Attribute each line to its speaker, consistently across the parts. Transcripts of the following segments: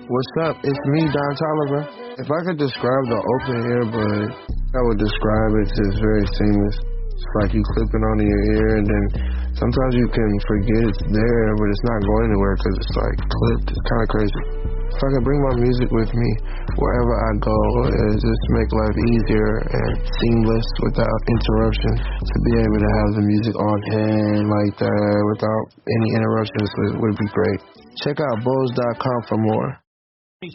Speaker 1: What's up? It's me, Don Tolliver. If I could describe the open earbud, I would describe it as very seamless. It's like you clip it onto your ear, and then sometimes you can forget it's there, but it's not going anywhere because it's like clipped. It's kind of crazy. If I could bring my music with me wherever I go, and just make life easier and seamless without interruption, to be able to have the music on hand like that without any interruptions would be great. Check out Bose.com for more.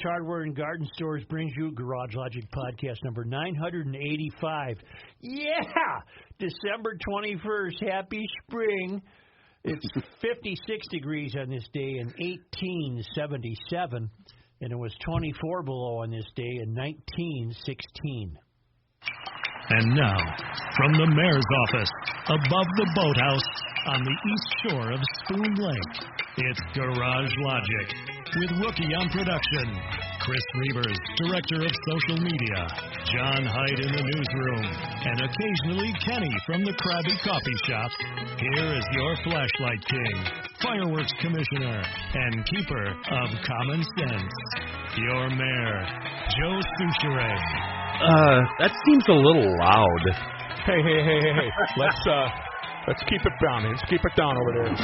Speaker 2: Hardware and Garden Stores brings you Garage Logic Podcast number 985. Yeah! December 21st. Happy spring. It's 56 degrees on this day in 1877, and it was 24 below on this day in 1916.
Speaker 3: And now, from the mayor's office, above the boathouse, on the east shore of Spoon Lake, it's Garage Logic, with Rookie on production, Chris Reuvers, director of social media, John Hyde in the newsroom, and occasionally Kenny from the Krabby Coffee Shop. Here is your flashlight king, fireworks commissioner, and keeper of common sense, your mayor, Joe Souchere.
Speaker 4: That seems a little loud.
Speaker 5: Hey. Let's keep it down. Let's keep it down over there.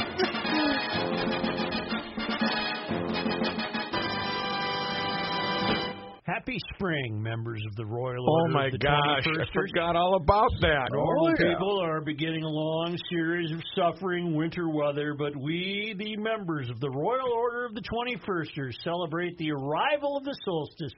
Speaker 2: Happy spring, members of the Royal
Speaker 5: Oh,
Speaker 2: Order
Speaker 5: my
Speaker 2: of the
Speaker 5: gosh.
Speaker 2: 21st.
Speaker 5: I forgot all about that.
Speaker 2: Normal people are beginning a long series of suffering winter weather, but we, the members of the Royal Order of the 21st, celebrate the arrival of the solstice,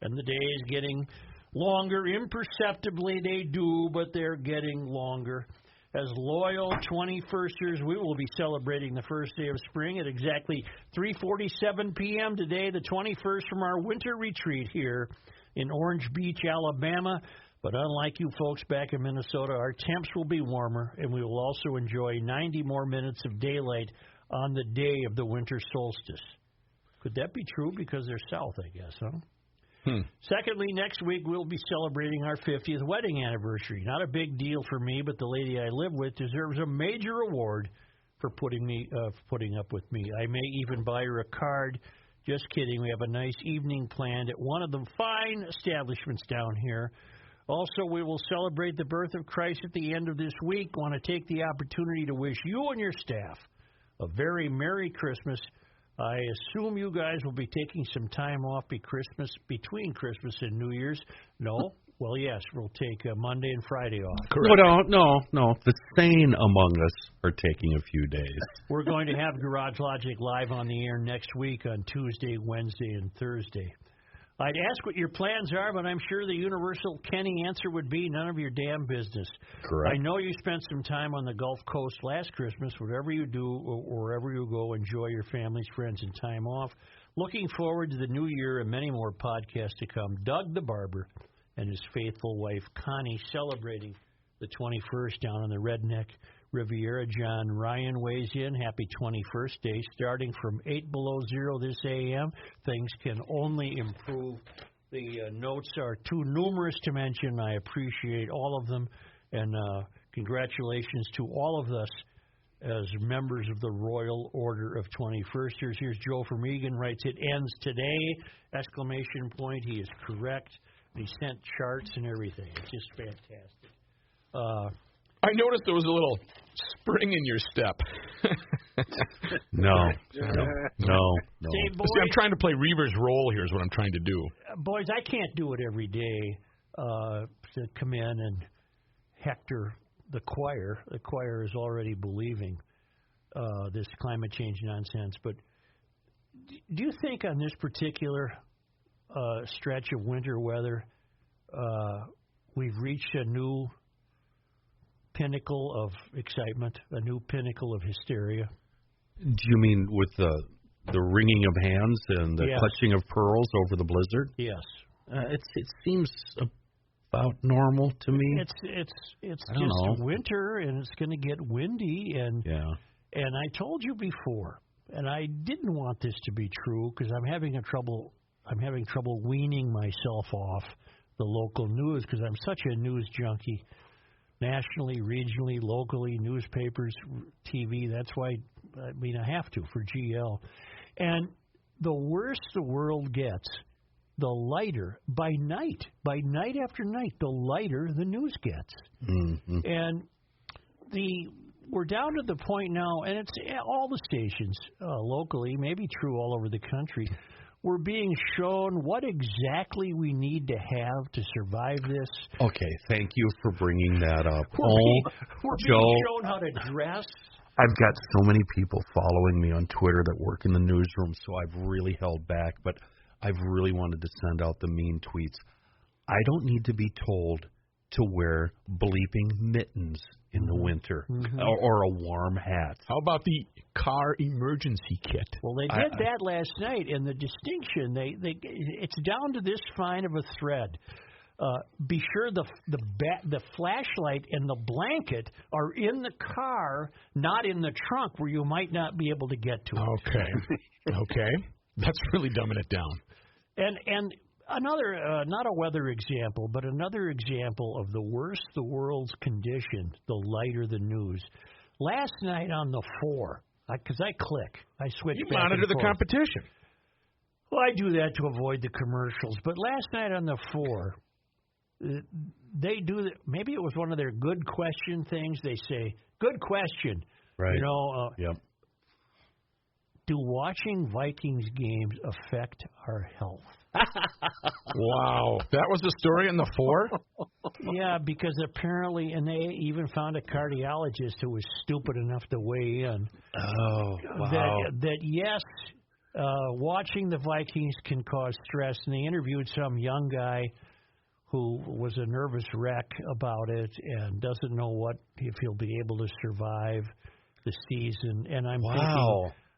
Speaker 2: and the days getting longer. Imperceptibly they do, but they're getting longer. As loyal 21sters, we will be celebrating the first day of spring at exactly 3:47 p.m. today, the 21st, from our winter retreat here in Orange Beach, Alabama. But unlike you folks back in Minnesota, our temps will be warmer, and we will also enjoy 90 more minutes of daylight on the day of the winter solstice. Could that be true? Because they're south, I guess, huh? Secondly, next week we'll be celebrating our 50th wedding anniversary. Not a big deal for me, but the lady I live with deserves a major award for putting up with me. I may even buy her a card. Just kidding. We have a nice evening planned at one of the fine establishments down here. Also, we will celebrate the birth of Christ at the end of this week. I want to take the opportunity to wish you and your staff a very Merry Christmas. I assume you guys will be taking some time off between Christmas and New Year's. No? Well, yes, we'll take Monday and Friday off.
Speaker 4: Correct. No. The sane among us are taking a few days.
Speaker 2: We're going to have Garage Logic live on the air next week on Tuesday, Wednesday, and Thursday. I'd ask what your plans are, but I'm sure the universal Kenny answer would be none of your damn business.
Speaker 4: Correct.
Speaker 2: I know you spent some time on the Gulf Coast last Christmas. Whatever you do or wherever you go, enjoy your families, friends, and time off. Looking forward to the new year and many more podcasts to come. Doug the Barber and his faithful wife, Connie, celebrating the 21st down on the Redneck Riviera. John Ryan weighs in. Happy 21st day. Starting from 8 below zero this a.m., things can only improve. The notes are too numerous to mention. I appreciate all of them. And congratulations to all of us as members of the Royal Order of 21sters. Here's Joe from Egan, writes, "It ends today!" Exclamation point. He is correct. He sent charts and everything. It's just fantastic.
Speaker 5: I noticed there was a little spring in your step.
Speaker 4: No.
Speaker 2: Say, boys,
Speaker 5: See, I'm trying to play Reuvers' role here is what I'm trying to do.
Speaker 2: Boys, I can't do it every day to come in and hector the choir. The choir is already believing this climate change nonsense. But do you think on this particular stretch of winter weather we've reached a new pinnacle of excitement, a new pinnacle of hysteria?
Speaker 4: Do you mean with the wringing of hands and the clutching of pearls over the blizzard?
Speaker 2: Yes.
Speaker 4: It seems about normal to me.
Speaker 2: It's just winter, and it's going to get windy, and I told you before, and I didn't want this to be true because I'm having trouble weaning myself off the local news because I'm such a news junkie. Nationally, regionally, locally, newspapers, TV. That's why, I have to for GL. the worse the world gets, the lighter by night after night, the lighter the news gets.
Speaker 4: Mm-hmm.
Speaker 2: And we're down to the point now, and it's all the stations locally, maybe true all over the country. We're being shown what exactly we need to have to survive this.
Speaker 4: Okay, thank you for bringing that up.
Speaker 2: We're
Speaker 4: Joe,
Speaker 2: being shown how to dress.
Speaker 4: I've got so many people following me on Twitter that work in the newsroom, so I've really held back, but I've really wanted to send out the mean tweets. I don't need to be told to wear bleeping mittens in the winter or a warm hat.
Speaker 5: How about the car emergency kit?
Speaker 2: Well, they did that last night, and the distinction, it's down to this fine of a thread. Be sure the flashlight and the blanket are in the car, not in the trunk where you might not be able to get to it.
Speaker 5: Okay. That's really dumbing it down.
Speaker 2: And another, not a weather example, but another example of the worse the world's condition, the lighter the news. Last night on the 4, because I switch
Speaker 5: You
Speaker 2: back
Speaker 5: monitor
Speaker 2: and
Speaker 5: the
Speaker 2: forth.
Speaker 5: competition.
Speaker 2: Well, I do that to avoid the commercials. But last night on the 4, they do maybe it was one of their good question things. They say, good question.
Speaker 4: Right.
Speaker 2: Yep. Do watching Vikings games affect our health?
Speaker 5: Wow. That was the story in the 4?
Speaker 2: Yeah, because apparently, and they even found a cardiologist who was stupid enough to weigh in.
Speaker 4: Oh, wow.
Speaker 2: That yes, watching the Vikings can cause stress. And they interviewed some young guy who was a nervous wreck about it and doesn't know if he'll be able to survive the season. And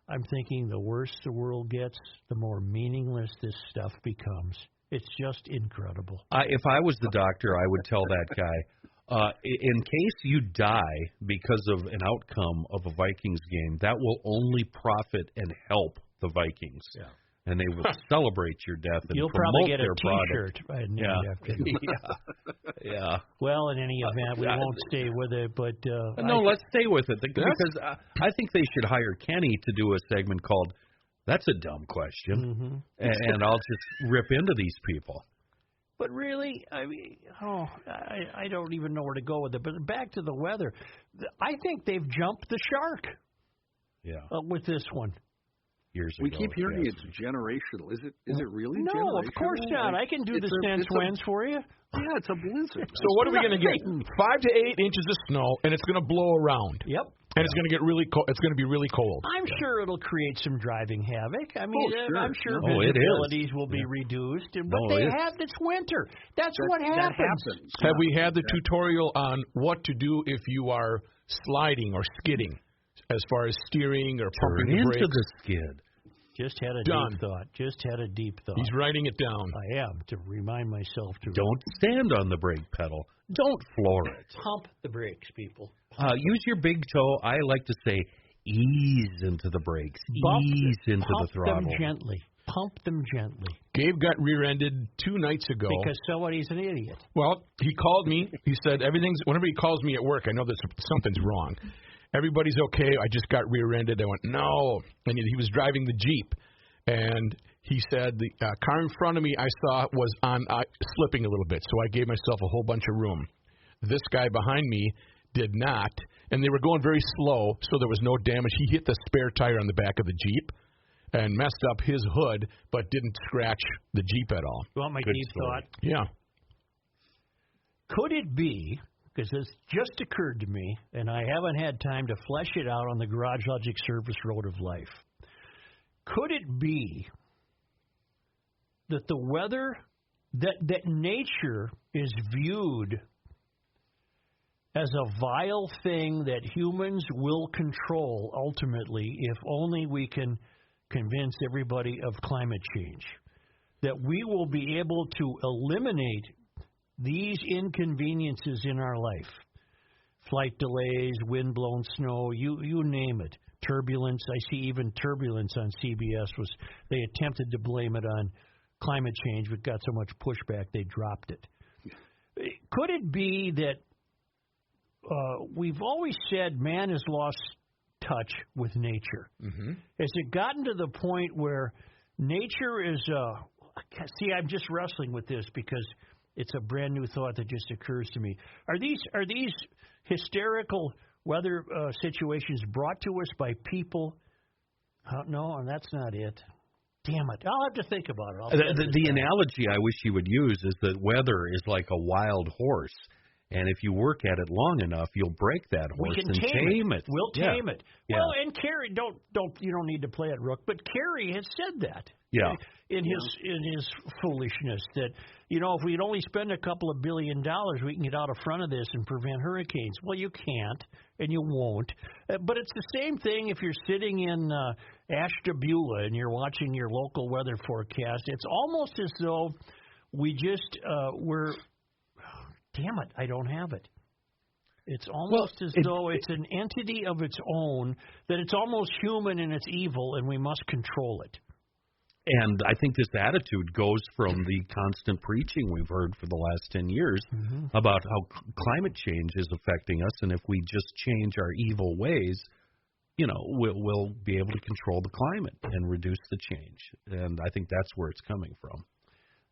Speaker 2: I'm thinking the worse the world gets, the more meaningless this stuff becomes. It's just incredible.
Speaker 4: If I was the doctor, I would tell that guy, in case you die because of an outcome of a Vikings game, that will only profit and help the Vikings. Yeah. And they will celebrate your death and
Speaker 2: You'll
Speaker 4: promote
Speaker 2: probably get
Speaker 4: their
Speaker 2: a T-shirt named after you.
Speaker 4: Yeah.
Speaker 2: Well, in any event, we won't stay with it, but
Speaker 4: let's stay with it because I think they should hire Kenny to do a segment called "That's a Dumb Question," and I'll just rip into these people.
Speaker 2: But really, I mean, I don't even know where to go with it. But back to the weather, I think they've jumped the shark.
Speaker 4: Yeah.
Speaker 2: With this one.
Speaker 4: Years
Speaker 6: we
Speaker 4: ago,
Speaker 6: keep hearing
Speaker 4: yes.
Speaker 6: it's generational. Is it really
Speaker 2: No,
Speaker 6: generational?
Speaker 2: of course not. I can do the sense winds for you.
Speaker 6: Yeah, it's a blizzard.
Speaker 5: So what are we going to get? 5 to 8 inches of snow, and it's going to blow around.
Speaker 2: Yep.
Speaker 5: And it's going to get really cold. It's going to be really cold.
Speaker 2: I'm sure it'll create some driving havoc. I mean,
Speaker 6: sure.
Speaker 2: I'm sure
Speaker 4: visibilities
Speaker 2: will be reduced. But it's winter. That's what happens.
Speaker 6: That happens.
Speaker 5: Have we had the tutorial on what to do if you are sliding or skidding, as far as steering or pumping the brakes?
Speaker 4: Into the skid.
Speaker 2: Just had a deep thought.
Speaker 5: He's writing it down.
Speaker 2: I am, to remind myself to
Speaker 4: Don't stand on the brake pedal. Don't floor it.
Speaker 2: pump the brakes, people.
Speaker 4: Use your big toe. I like to say ease into the brakes. Ease into the throttle.
Speaker 2: Pump them gently.
Speaker 5: Gabe got rear-ended 2 nights ago.
Speaker 2: Because somebody's an idiot.
Speaker 5: Well, he called me. He said, whenever he calls me at work, I know that something's wrong. Everybody's okay. I just got rear-ended. I went, no. And he was driving the Jeep. And he said the car in front of me I saw was slipping a little bit. So I gave myself a whole bunch of room. This guy behind me did not. And they were going very slow, so there was no damage. He hit the spare tire on the back of the Jeep and messed up his hood, but didn't scratch the Jeep at all.
Speaker 2: You want my deep thought?
Speaker 5: Yeah.
Speaker 2: Could it be, because this just occurred to me, and I haven't had time to flesh it out on the Garage Logic Service Road of Life, could it be that the weather, that nature is viewed as a vile thing that humans will control ultimately if only we can convince everybody of climate change? That we will be able to eliminate these inconveniences in our life. Flight delays, wind-blown snow, you name it. Turbulence. I see even turbulence on CBS they attempted to blame it on climate change, but got so much pushback they dropped it. Could it be that we've always said man has lost touch with nature? Mm-hmm. Has it gotten to the point where nature is. See, I'm just wrestling with this because it's a brand new thought that just occurs to me. Are these hysterical weather situations brought to us by people? No, and that's not it. Damn it! I'll have to think about it.
Speaker 4: The analogy I wish you would use is that weather is like a wild horse. And if you work at it long enough, you'll break that horse and tame it.
Speaker 2: We'll tame it.
Speaker 4: Yeah.
Speaker 2: Well, and Kerry, you don't need to play it, Rook, but Kerry has said that.
Speaker 4: Yeah.
Speaker 2: In his foolishness that, if we'd only spend a couple of $1 billion, we can get out of front of this and prevent hurricanes. Well, you can't, and you won't. But it's the same thing if you're sitting in Ashtabula and you're watching your local weather forecast. It's almost as though we just damn it, I don't have it. It's almost as though it's an entity of its own, that it's almost human and it's evil, and we must control it.
Speaker 4: And I think this attitude goes from the constant preaching we've heard for the last 10 years about how climate change is affecting us, and if we just change our evil ways, we'll be able to control the climate and reduce the change. And I think that's where it's coming from.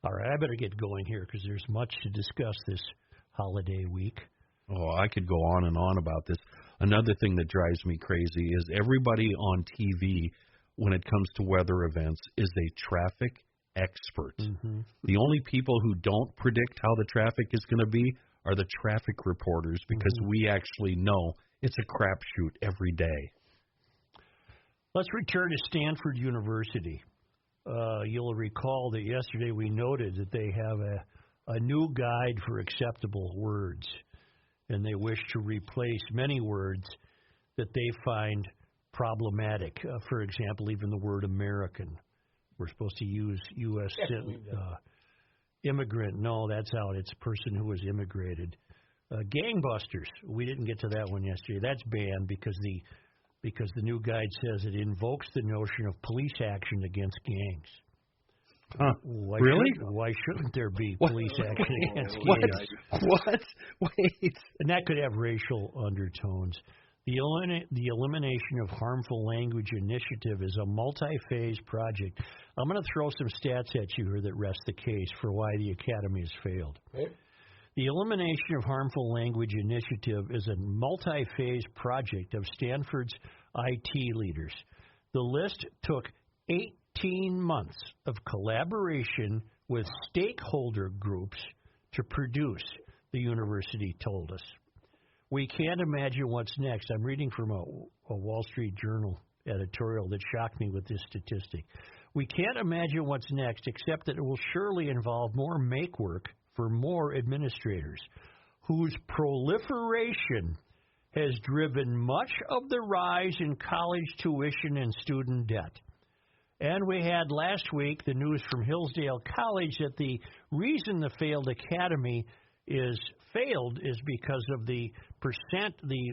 Speaker 2: All right, I better get going here because there's much to discuss this holiday week.
Speaker 4: Oh, I could go on and on about this. Another thing that drives me crazy is everybody on TV, when it comes to weather events, is a traffic expert. The only people who don't predict how the traffic is going to be are the traffic reporters, because we actually know it's a crapshoot every day.
Speaker 2: Let's return to Stanford University. You'll recall that yesterday we noted that they have a new guide for acceptable words, and they wish to replace many words that they find problematic. For example, even the word American. We're supposed to use U.S. Immigrant. No, that's out. It's a person who has immigrated. Gangbusters. We didn't get to that one yesterday. That's banned because the new guide says it invokes the notion of police action against gangs.
Speaker 4: Really?
Speaker 2: Why shouldn't there be police action against gangs?
Speaker 4: What? Wait.
Speaker 2: And that could have racial undertones. The elimination of harmful language initiative is a multi-phase project. I'm going to throw some stats at you here that rest the case for why the Academy has failed. Okay. The elimination of harmful language initiative is a multi-phase project of Stanford's IT leaders. The list took 18 months of collaboration with stakeholder groups to produce, the university told us. We can't imagine what's next. I'm reading from a Wall Street Journal editorial that shocked me with this statistic. We can't imagine what's next, except that it will surely involve more make work for more administrators, whose proliferation has driven much of the rise in college tuition and student debt. And we had last week the news from Hillsdale College that the reason the failed academy is because of the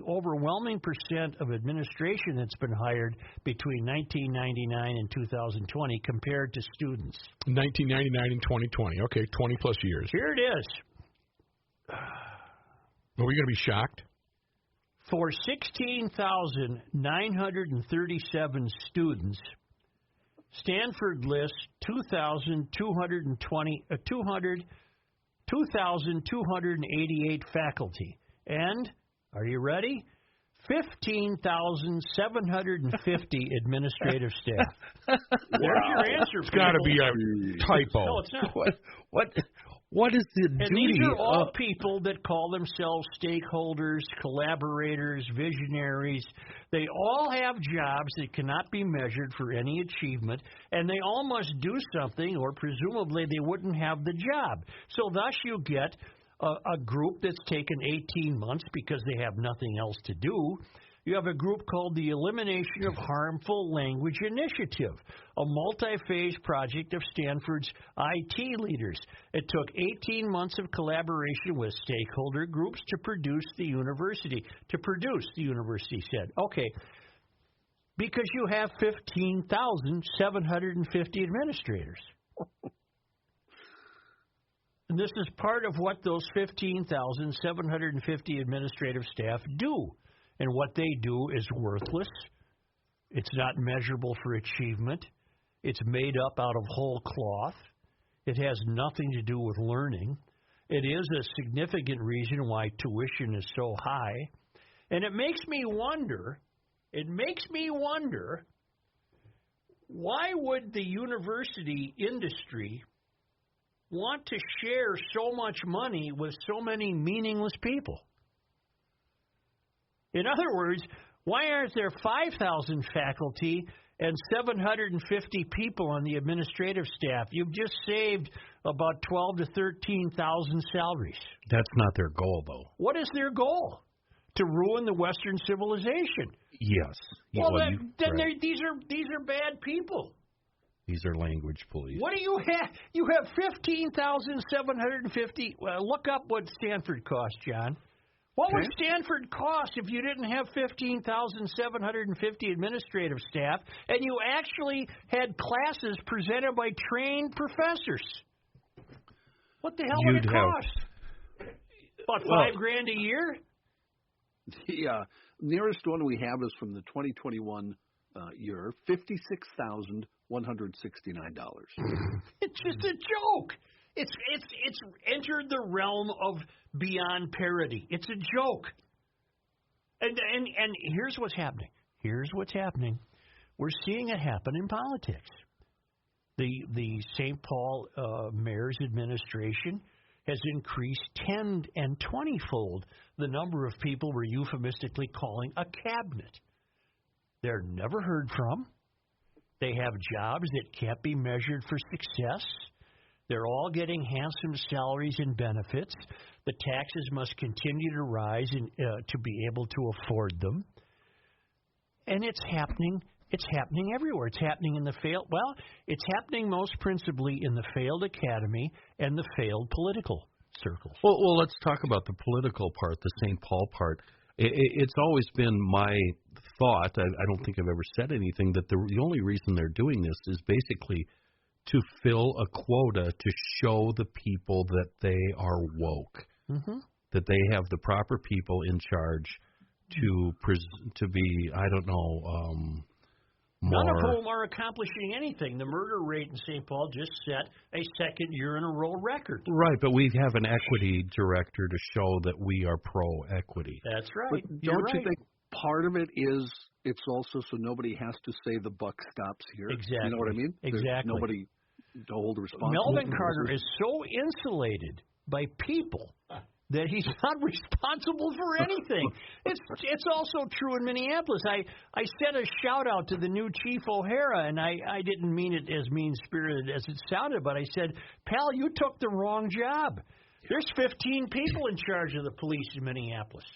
Speaker 2: overwhelming percent of administration that's been hired between 1999 and 2020 compared to students.
Speaker 5: 1999 and 2020. Okay, 20 plus years.
Speaker 2: Here it is.
Speaker 5: Are we going to be shocked?
Speaker 2: For 16,937 students, Stanford lists 2,288 faculty. And, are you ready? 15,750 administrative staff. There's your answer.
Speaker 5: It's got to be a typo.
Speaker 2: No, it's not.
Speaker 4: What is the duty?
Speaker 2: And these are all people that call themselves stakeholders, collaborators, visionaries. They all have jobs that cannot be measured for any achievement, and they all must do something, or presumably they wouldn't have the job. So thus you get a group that's taken 18 months because they have nothing else to do. You have a group called the Elimination of Harmful Language Initiative, a multi-phase project of Stanford's IT leaders. It took 18 months of collaboration with stakeholder groups to produce, the university said. Okay, because you have 15,750 administrators. And this is part of what those 15,750 administrative staff do. And what they do is worthless. It's not measurable for achievement. It's made up out of whole cloth. It has nothing to do with learning. It is a significant reason why tuition is so high. And it makes me wonder, why would the university industry want to share so much money with so many meaningless people? In other words, why aren't there 5,000 faculty and 750 people on the administrative staff? You've just saved about 12 to 13,000 salaries.
Speaker 4: That's not their goal, though.
Speaker 2: What is their goal? To ruin the Western civilization.
Speaker 4: Yes.
Speaker 2: Well, these are bad people.
Speaker 4: These are language police.
Speaker 2: What do you have? You have 15,750. Well, look up what Stanford cost, John. What would Stanford cost if you didn't have 15,750 administrative staff and you actually had classes presented by trained professors? What the hell would it cost? About $5,000 a year?
Speaker 6: The nearest one we have is from the 2021 year, $56,169.
Speaker 2: It's just a joke. It's entered the realm of beyond parody. It's a joke. And here's what's happening. We're seeing it happen in politics. The St. Paul mayor's administration has increased 10 and 20-fold the number of people we're euphemistically calling a cabinet. They're never heard from. They have jobs that can't be measured for success. They're all getting handsome salaries and benefits. The taxes must continue to rise to be able to afford them. And it's happening. It's happening everywhere. It's happening in the failed. Well, it's happening most principally in the failed academy and the failed political circles.
Speaker 4: Well, let's talk about the political part, the St. Paul part. It's always been my thought. I don't think I've ever said anything that the only reason they're doing this is basically to fill a quota to show the people that they are woke, that they have the proper people in charge to be, I don't know, more.
Speaker 2: None of whom are accomplishing anything. The murder rate in St. Paul just set a second year in a row record.
Speaker 4: Right, but we have an equity director to show that we are pro-equity.
Speaker 2: That's right.
Speaker 6: But don't you think part of it is it's also so nobody has to say the buck stops here?
Speaker 2: Exactly.
Speaker 6: You know what I mean?
Speaker 2: Exactly.
Speaker 6: There's nobody to hold responsible.
Speaker 2: Melvin Carter is so insulated by people that he's not responsible for anything. It's also true in Minneapolis. I sent a shout-out to the new Chief O'Hara, and I didn't mean it as mean-spirited as it sounded, but I said, pal, you took the wrong job. There's 15 people in charge of the police in Minneapolis.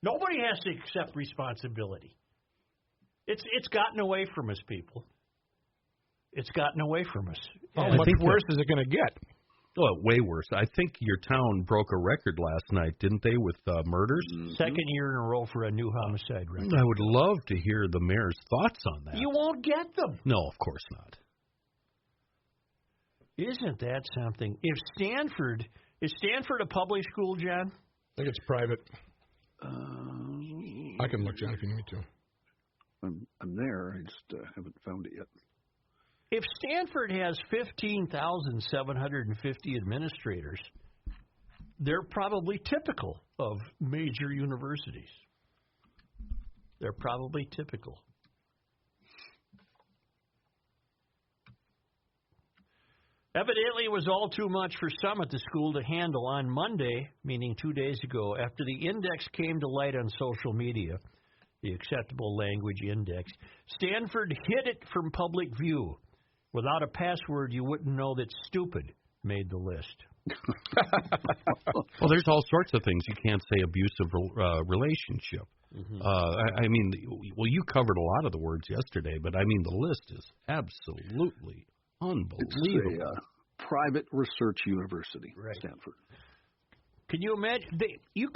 Speaker 2: Nobody has to accept responsibility. It's gotten away from us, people. It's gotten away from us.
Speaker 5: How much worse is it going to get?
Speaker 4: Oh, way worse. I think your town broke a record last night, didn't they, with murders?
Speaker 2: Second year in a row for a new homicide record.
Speaker 4: I would love to hear the mayor's thoughts on that.
Speaker 2: You won't get them.
Speaker 4: No, of course not.
Speaker 2: Isn't that something? Is Stanford a public school, John?
Speaker 5: I think it's private. I can look, John, if you need me to.
Speaker 6: I'm there. I just haven't found it yet.
Speaker 2: If Stanford has 15,750 administrators, they're probably typical of major universities. They're probably typical. Evidently, it was all too much for some at the school to handle on Monday, meaning 2 days ago, after the index came to light on social media, the Acceptable Language Index. Stanford hid it from public view. Without a password, you wouldn't know that stupid made the list.
Speaker 4: Well, there's all sorts of things you can't say abusive relationship. I mean, well, you covered a lot of the words yesterday, but I mean, the list is absolutely unbelievable.
Speaker 6: It's a private research university,
Speaker 2: right.
Speaker 6: Stanford.
Speaker 2: Can you imagine? We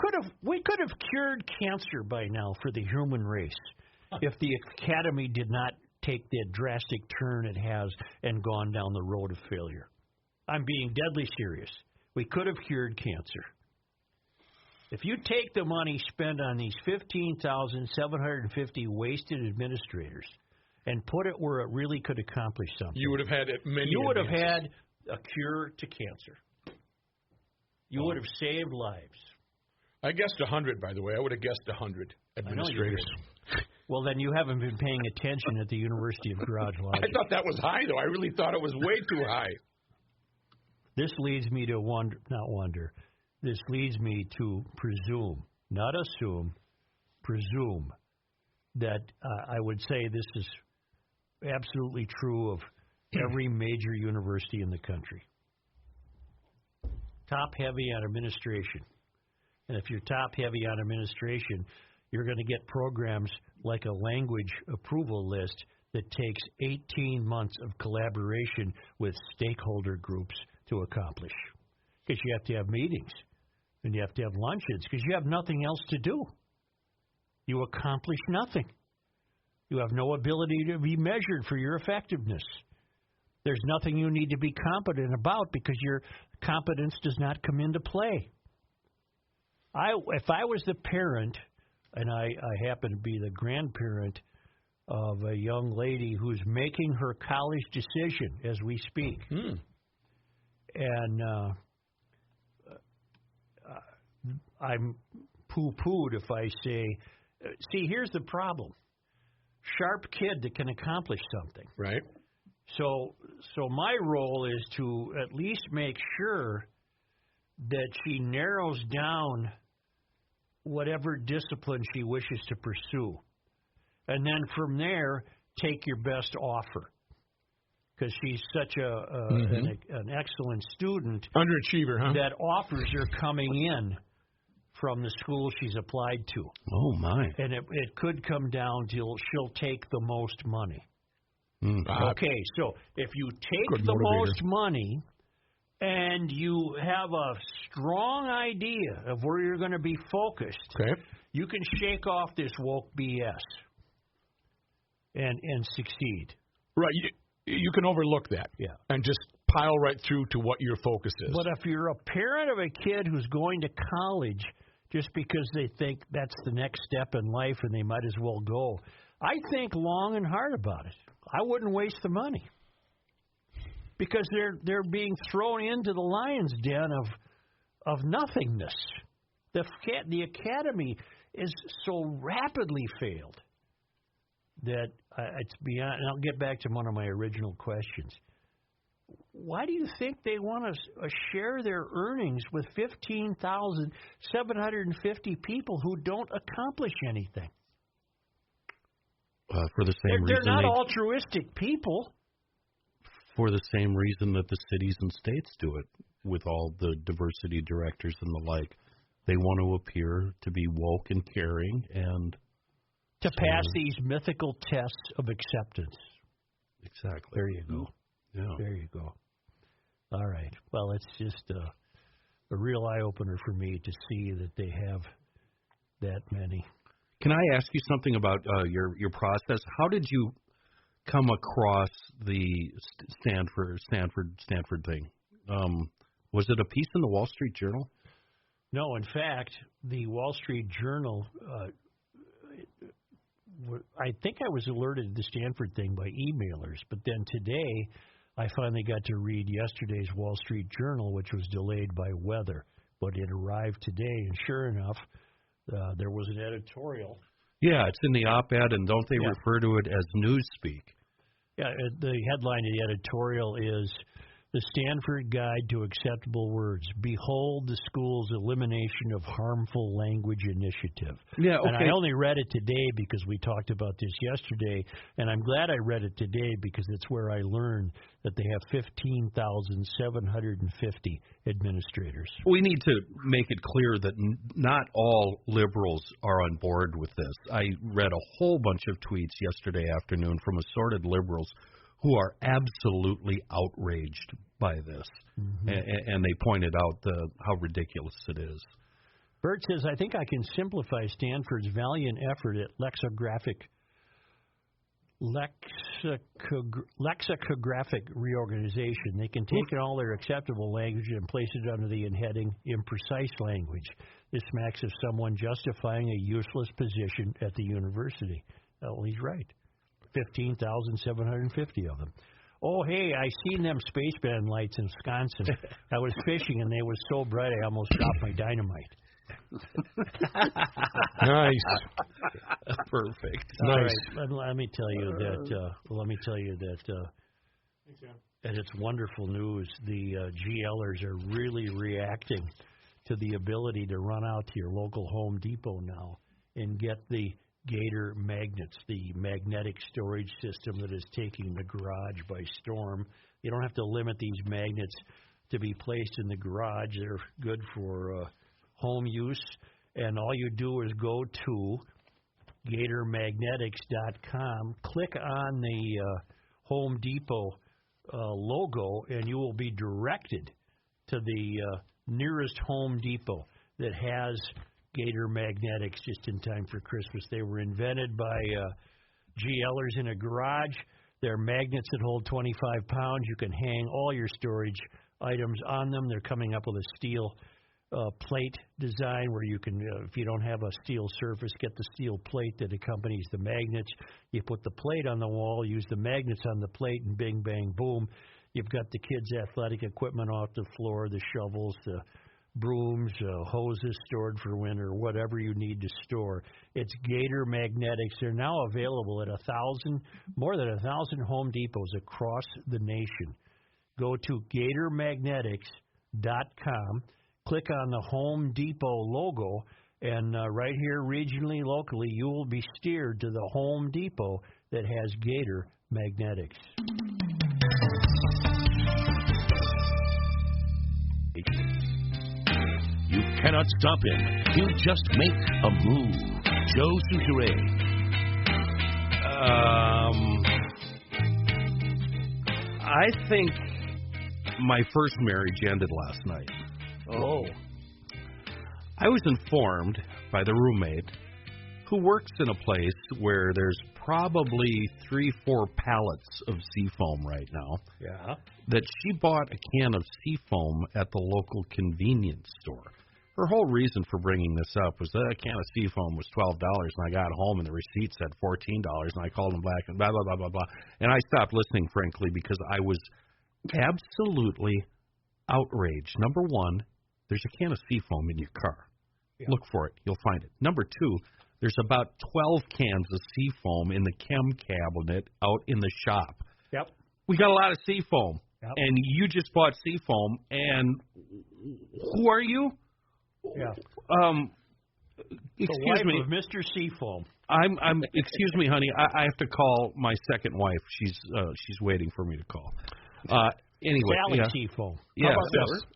Speaker 2: could have cured cancer by now for the human race if the academy did not take the drastic turn it has and gone down the road of failure. I'm being deadly serious. We could have cured cancer. If you take the money spent on these 15,750 wasted administrators and put it where it really could accomplish something.
Speaker 5: You would have had many.
Speaker 2: You would have had a cure to cancer. You would have saved lives.
Speaker 5: I guessed 100, by the way. I would have guessed 100 administrators.
Speaker 2: Well, then you haven't been paying attention at the University of Garage Logic.
Speaker 5: I thought that was high, though. I really thought it was way too high.
Speaker 2: This leads me to wonder. This leads me to presume, not assume, presume that I would say this is absolutely true of every major university in the country. Top heavy on administration. And if you're top heavy on administration, you're going to get programs like a language approval list that takes 18 months of collaboration with stakeholder groups to accomplish. Because you have to have meetings, and you have to have luncheons, because you have nothing else to do. You accomplish nothing. You have no ability to be measured for your effectiveness. There's nothing you need to be competent about because your competence does not come into play. If I was the parent, and I happen to be the grandparent of a young lady who's making her college decision as we speak, and I'm poo-pooed if I say, see, here's the problem. Sharp kid that can accomplish something.
Speaker 5: Right.
Speaker 2: So my role is to at least make sure that she narrows down whatever discipline she wishes to pursue. And then from there, take your best offer. Because she's such an excellent student.
Speaker 5: Underachiever, huh?
Speaker 2: That offers are coming in from the school she's applied to.
Speaker 4: Oh, my.
Speaker 2: And it could come down to she'll take the most money. Okay, so if you take the most money and you have a strong idea of where you're going to be focused, you can shake off this woke BS and succeed.
Speaker 5: Right. You can overlook that and just pile right through to what your focus is.
Speaker 2: But if you're a parent of a kid who's going to college just because they think that's the next step in life and they might as well go, I think long and hard about it. I wouldn't waste the money because they're being thrown into the lion's den of nothingness. The academy is so rapidly failed that it's beyond. And I'll get back to one of my original questions. Why do you think they want to share their earnings with 15,750 people who don't accomplish anything?
Speaker 4: For the same reason.
Speaker 2: They're not altruistic people.
Speaker 4: For the same reason that the cities and states do it with all the diversity directors and the like. They want to appear to be woke and caring and
Speaker 2: to pass these mythical tests of acceptance.
Speaker 4: Exactly.
Speaker 2: There you go.
Speaker 4: Yeah.
Speaker 2: There you go. All right. Well, it's just a real eye-opener for me to see that they have that many.
Speaker 4: Can I ask you something about your process? How did you come across the Stanford thing? Was it a piece in the Wall Street Journal?
Speaker 2: No, in fact, the Wall Street Journal, I think I was alerted to the Stanford thing by emailers, but then today I finally got to read yesterday's Wall Street Journal, which was delayed by weather, but it arrived today, and sure enough, there was an editorial.
Speaker 4: Yeah, it's in the op-ed, and don't they refer to it as newspeak?
Speaker 2: Yeah, the headline of the editorial is The Stanford Guide to Acceptable Words. Behold the school's elimination of harmful language initiative.
Speaker 4: Yeah, okay.
Speaker 2: And I only read it today because we talked about this yesterday, and I'm glad I read it today because it's where I learned that they have 15,750 administrators.
Speaker 4: We need to make it clear that not all liberals are on board with this. I read a whole bunch of tweets yesterday afternoon from assorted liberals who are absolutely outraged by this, and they pointed out how ridiculous it is.
Speaker 2: Bert says, I think I can simplify Stanford's valiant effort at lexicographic reorganization. They can take all their acceptable language and place it under the heading imprecise language. This smacks of someone justifying a useless position at the university. Oh, he's right. 15,750 of them. Oh, hey, I seen them spaceman lights in Wisconsin. I was fishing, and they was so bright I almost dropped my dynamite.
Speaker 5: Nice.
Speaker 4: Perfect.
Speaker 5: Nice.
Speaker 2: All right, let me tell you that. And it's wonderful news. The GLers are really reacting to the ability to run out to your local Home Depot now and get the Gator magnets, the magnetic storage system that is taking the garage by storm. You don't have to limit these magnets to be placed in the garage. They're good for home use. And all you do is go to GatorMagnetics.com, click on the Home Depot logo, and you will be directed to the nearest Home Depot that has Gator Magnetics just in time for Christmas. They were invented by GLers in a garage. They're magnets that hold 25 pounds. You can hang all your storage items on them. They're coming up with a steel plate design where you can, if you don't have a steel surface, get the steel plate that accompanies the magnets. You put the plate on the wall, use the magnets on the plate, and bing, bang, boom. You've got the kids' athletic equipment off the floor, the shovels, the brooms, hoses stored for winter, whatever you need to store. It's Gator Magnetics. They're now available at more than 1,000 Home Depots across the nation. Go to GatorMagnetics.com, click on the Home Depot logo, and right here, regionally, locally, you will be steered to the Home Depot that has Gator Magnetics.
Speaker 7: You cannot stop him. He'll just make a move. Joe Souchere.
Speaker 4: I think my first marriage ended last night.
Speaker 2: Oh.
Speaker 4: I was informed by the roommate who works in a place where there's probably 3-4 pallets of Seafoam right now.
Speaker 2: Yeah.
Speaker 4: That she bought a can of Seafoam at the local convenience store. Her whole reason for bringing this up was that a can of Seafoam was $12, and I got home and the receipt said $14, and I called them back and blah, blah, blah, blah, blah. And I stopped listening, frankly, because I was absolutely outraged. Number one, there's a can of Seafoam in your car. Yeah. Look for it. You'll find it. Number two, there's about 12 cans of Seafoam in the chem cabinet out in the shop.
Speaker 2: Yep.
Speaker 4: We got a lot of Seafoam.
Speaker 2: Yep.
Speaker 4: And you just bought Seafoam, and who are you?
Speaker 2: Yeah.
Speaker 4: Excuse me,
Speaker 2: of Mr. Seafoam.
Speaker 4: I'm. Excuse me, honey. I have to call my second wife. She's waiting for me to call. Anyway,
Speaker 2: Sally
Speaker 4: yeah.
Speaker 2: Seafoam.
Speaker 4: Yeah.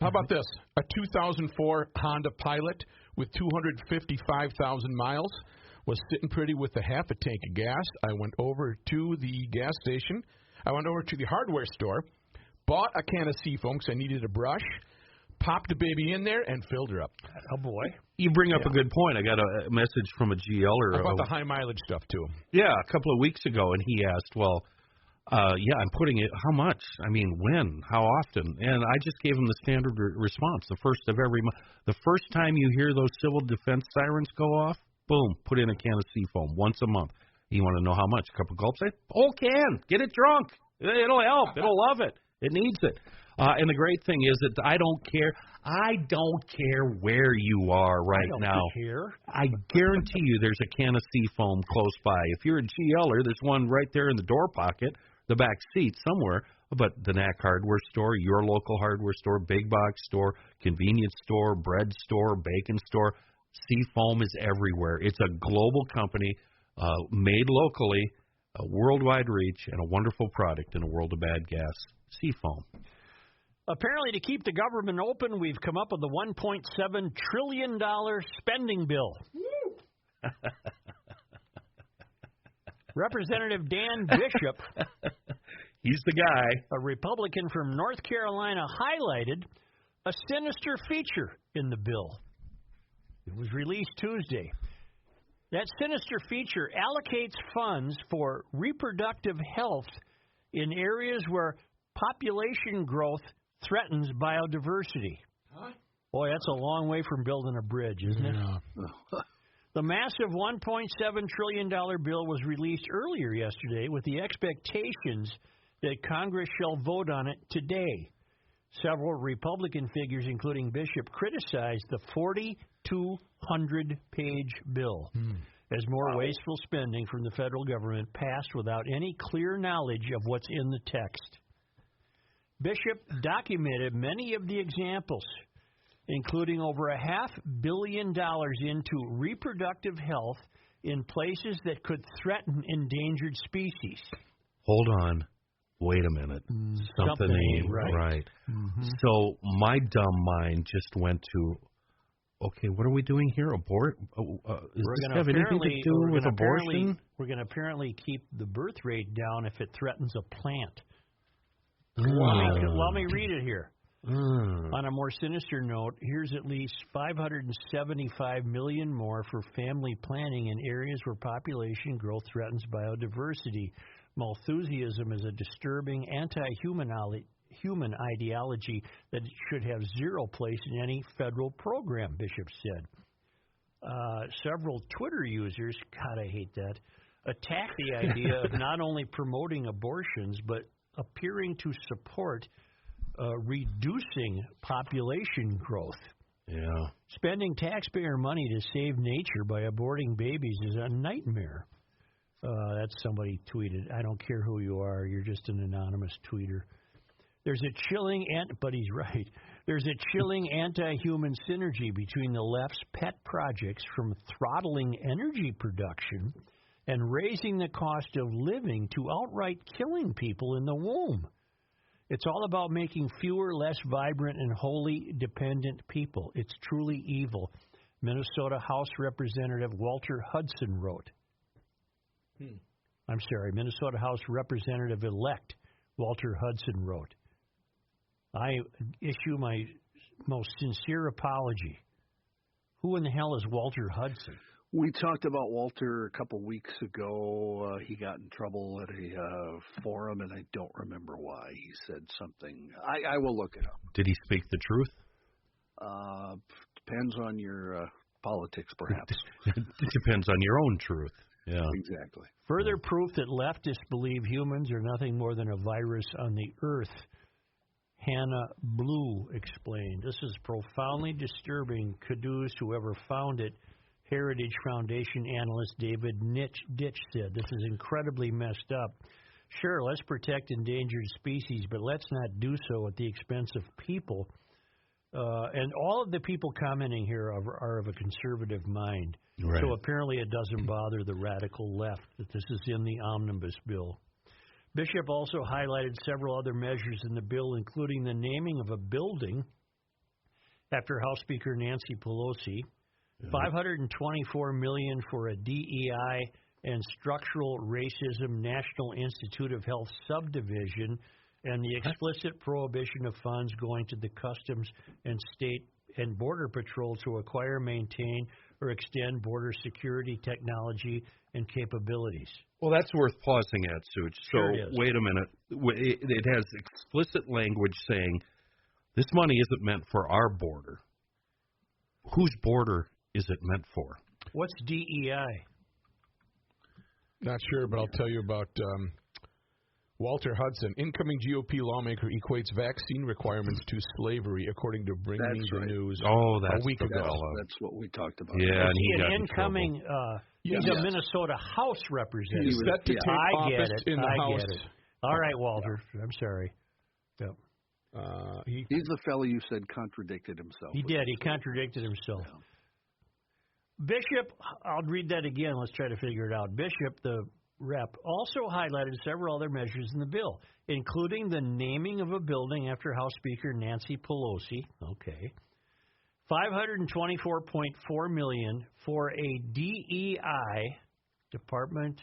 Speaker 5: How about this? A 2004 Honda Pilot with 255,000 miles was sitting pretty with a half a tank of gas. I went over to the gas station. I went over to the hardware store, bought a can of Seafoam because I needed a brush, popped the baby in there, and filled her up.
Speaker 2: Oh, boy.
Speaker 4: You bring up a good point. I got a message from a GLer.
Speaker 5: How about the high mileage stuff, too?
Speaker 4: Yeah, a couple of weeks ago, and he asked, well, I'm putting it, how much? I mean, when? How often? And I just gave him the standard response, the first of every month. The first time you hear those civil defense sirens go off, boom, put in a can of Seafoam once a month. You want to know how much? A couple gulps? Whole can. Get it drunk. It'll help. It'll love it. It needs it. And the great thing is that I don't care. I don't care where you are right now.
Speaker 2: Care.
Speaker 4: I guarantee you there's a can of Seafoam close by. If you're a GLer, there's one right there in the door pocket, the back seat somewhere. But the Knack Hardware Store, your local hardware store, big box store, convenience store, bread store, bacon store, Seafoam is everywhere. It's a global company made locally, a worldwide reach, and a wonderful product in a world of bad gas. Seafoam.
Speaker 2: Apparently, to keep the government open, we've come up with a $1.7 trillion spending bill. Representative Dan Bishop,
Speaker 4: he's the guy,
Speaker 2: a Republican from North Carolina, highlighted a sinister feature in the bill. It was released Tuesday. That sinister feature allocates funds for reproductive health in areas where population growth threatens biodiversity. Huh? Boy, that's a long way from building a bridge, isn't it? The massive $1.7 trillion bill was released earlier yesterday with the expectations that Congress shall vote on it today. Several Republican figures, including Bishop, criticized the 4,200-page bill as more wasteful spending from the federal government passed without any clear knowledge of what's in the text. Bishop documented many of the examples, including over $500 million into reproductive health in places that could threaten endangered species.
Speaker 4: Hold on. Wait a minute. Something ain't right. Mm-hmm. So my dumb mind just went to, okay, what are we doing here? Does this have anything to do with abortion?
Speaker 2: We're going to apparently keep the birth rate down if it threatens a plant. Let me read it here. On a more sinister note, here's at least $575 million more for family planning in areas where population growth threatens biodiversity. Malthusianism is a disturbing anti-human ideology that should have zero place in any federal program, Bishop said. Several Twitter users, God, I hate that, attacked the idea of not only promoting abortions, but appearing to support reducing population growth.
Speaker 4: Yeah.
Speaker 2: Spending taxpayer money to save nature by aborting babies is a nightmare. That's somebody tweeted. I don't care who you are. You're just an anonymous tweeter. There's a chilling, but he's right. There's a chilling anti-human synergy between the left's pet projects from throttling energy production and raising the cost of living to outright killing people in the womb. It's all about making fewer, less vibrant, and wholly dependent people. It's truly evil, Minnesota House Representative Walter Hudson wrote. I'm sorry, Minnesota House Representative-elect Walter Hudson wrote. I issue my most sincere apology. Who in the hell is Walter Hudson?
Speaker 6: We talked about Walter a couple weeks ago. He got in trouble at a forum, and I don't remember why. He said something. I will look it up.
Speaker 4: Did he speak the truth?
Speaker 6: Depends on your politics, perhaps.
Speaker 4: It depends on your own truth. Yeah,
Speaker 6: exactly.
Speaker 2: Further proof that leftists believe humans are nothing more than a virus on the earth, Hannah Blue explained. This is profoundly disturbing. Kudos whoever found it. Heritage Foundation analyst David Ditch said, this is incredibly messed up. Sure, let's protect endangered species, but let's not do so at the expense of people. And all of the people commenting here are of a conservative mind.
Speaker 4: Right.
Speaker 2: So apparently it doesn't bother the radical left that this is in the omnibus bill. Bishop also highlighted several other measures in the bill, including the naming of a building after House Speaker Nancy Pelosi, $524 million for a DEI and Structural Racism National Institute of Health subdivision, and the explicit prohibition of funds going to the Customs and State and Border Patrol to acquire, maintain, or extend border security technology and capabilities.
Speaker 4: Well, that's worth pausing at, Such. So,
Speaker 2: Sure it is.
Speaker 4: Wait a minute. It has explicit language saying this money isn't meant for our border. Whose border is it meant for?
Speaker 2: What's DEI?
Speaker 5: Not sure, but I'll tell you about Walter Hudson. Incoming GOP lawmaker equates vaccine requirements to slavery, according to Bringing the News a week ago.
Speaker 6: That's what we talked about.
Speaker 4: Yeah, and
Speaker 2: he got incoming. He's a Minnesota House representative.
Speaker 5: He's set to take office in the House.
Speaker 2: Get it. All right, Walter. I'm sorry. Yep.
Speaker 6: He's the fellow you said contradicted himself.
Speaker 2: He did. He contradicted himself.
Speaker 6: Yeah.
Speaker 2: Bishop, I'll read that again. Let's try to figure it out. Bishop, the rep, also highlighted several other measures in the bill, including the naming of a building after House Speaker Nancy Pelosi. Okay. $524.4 million for a DEI department.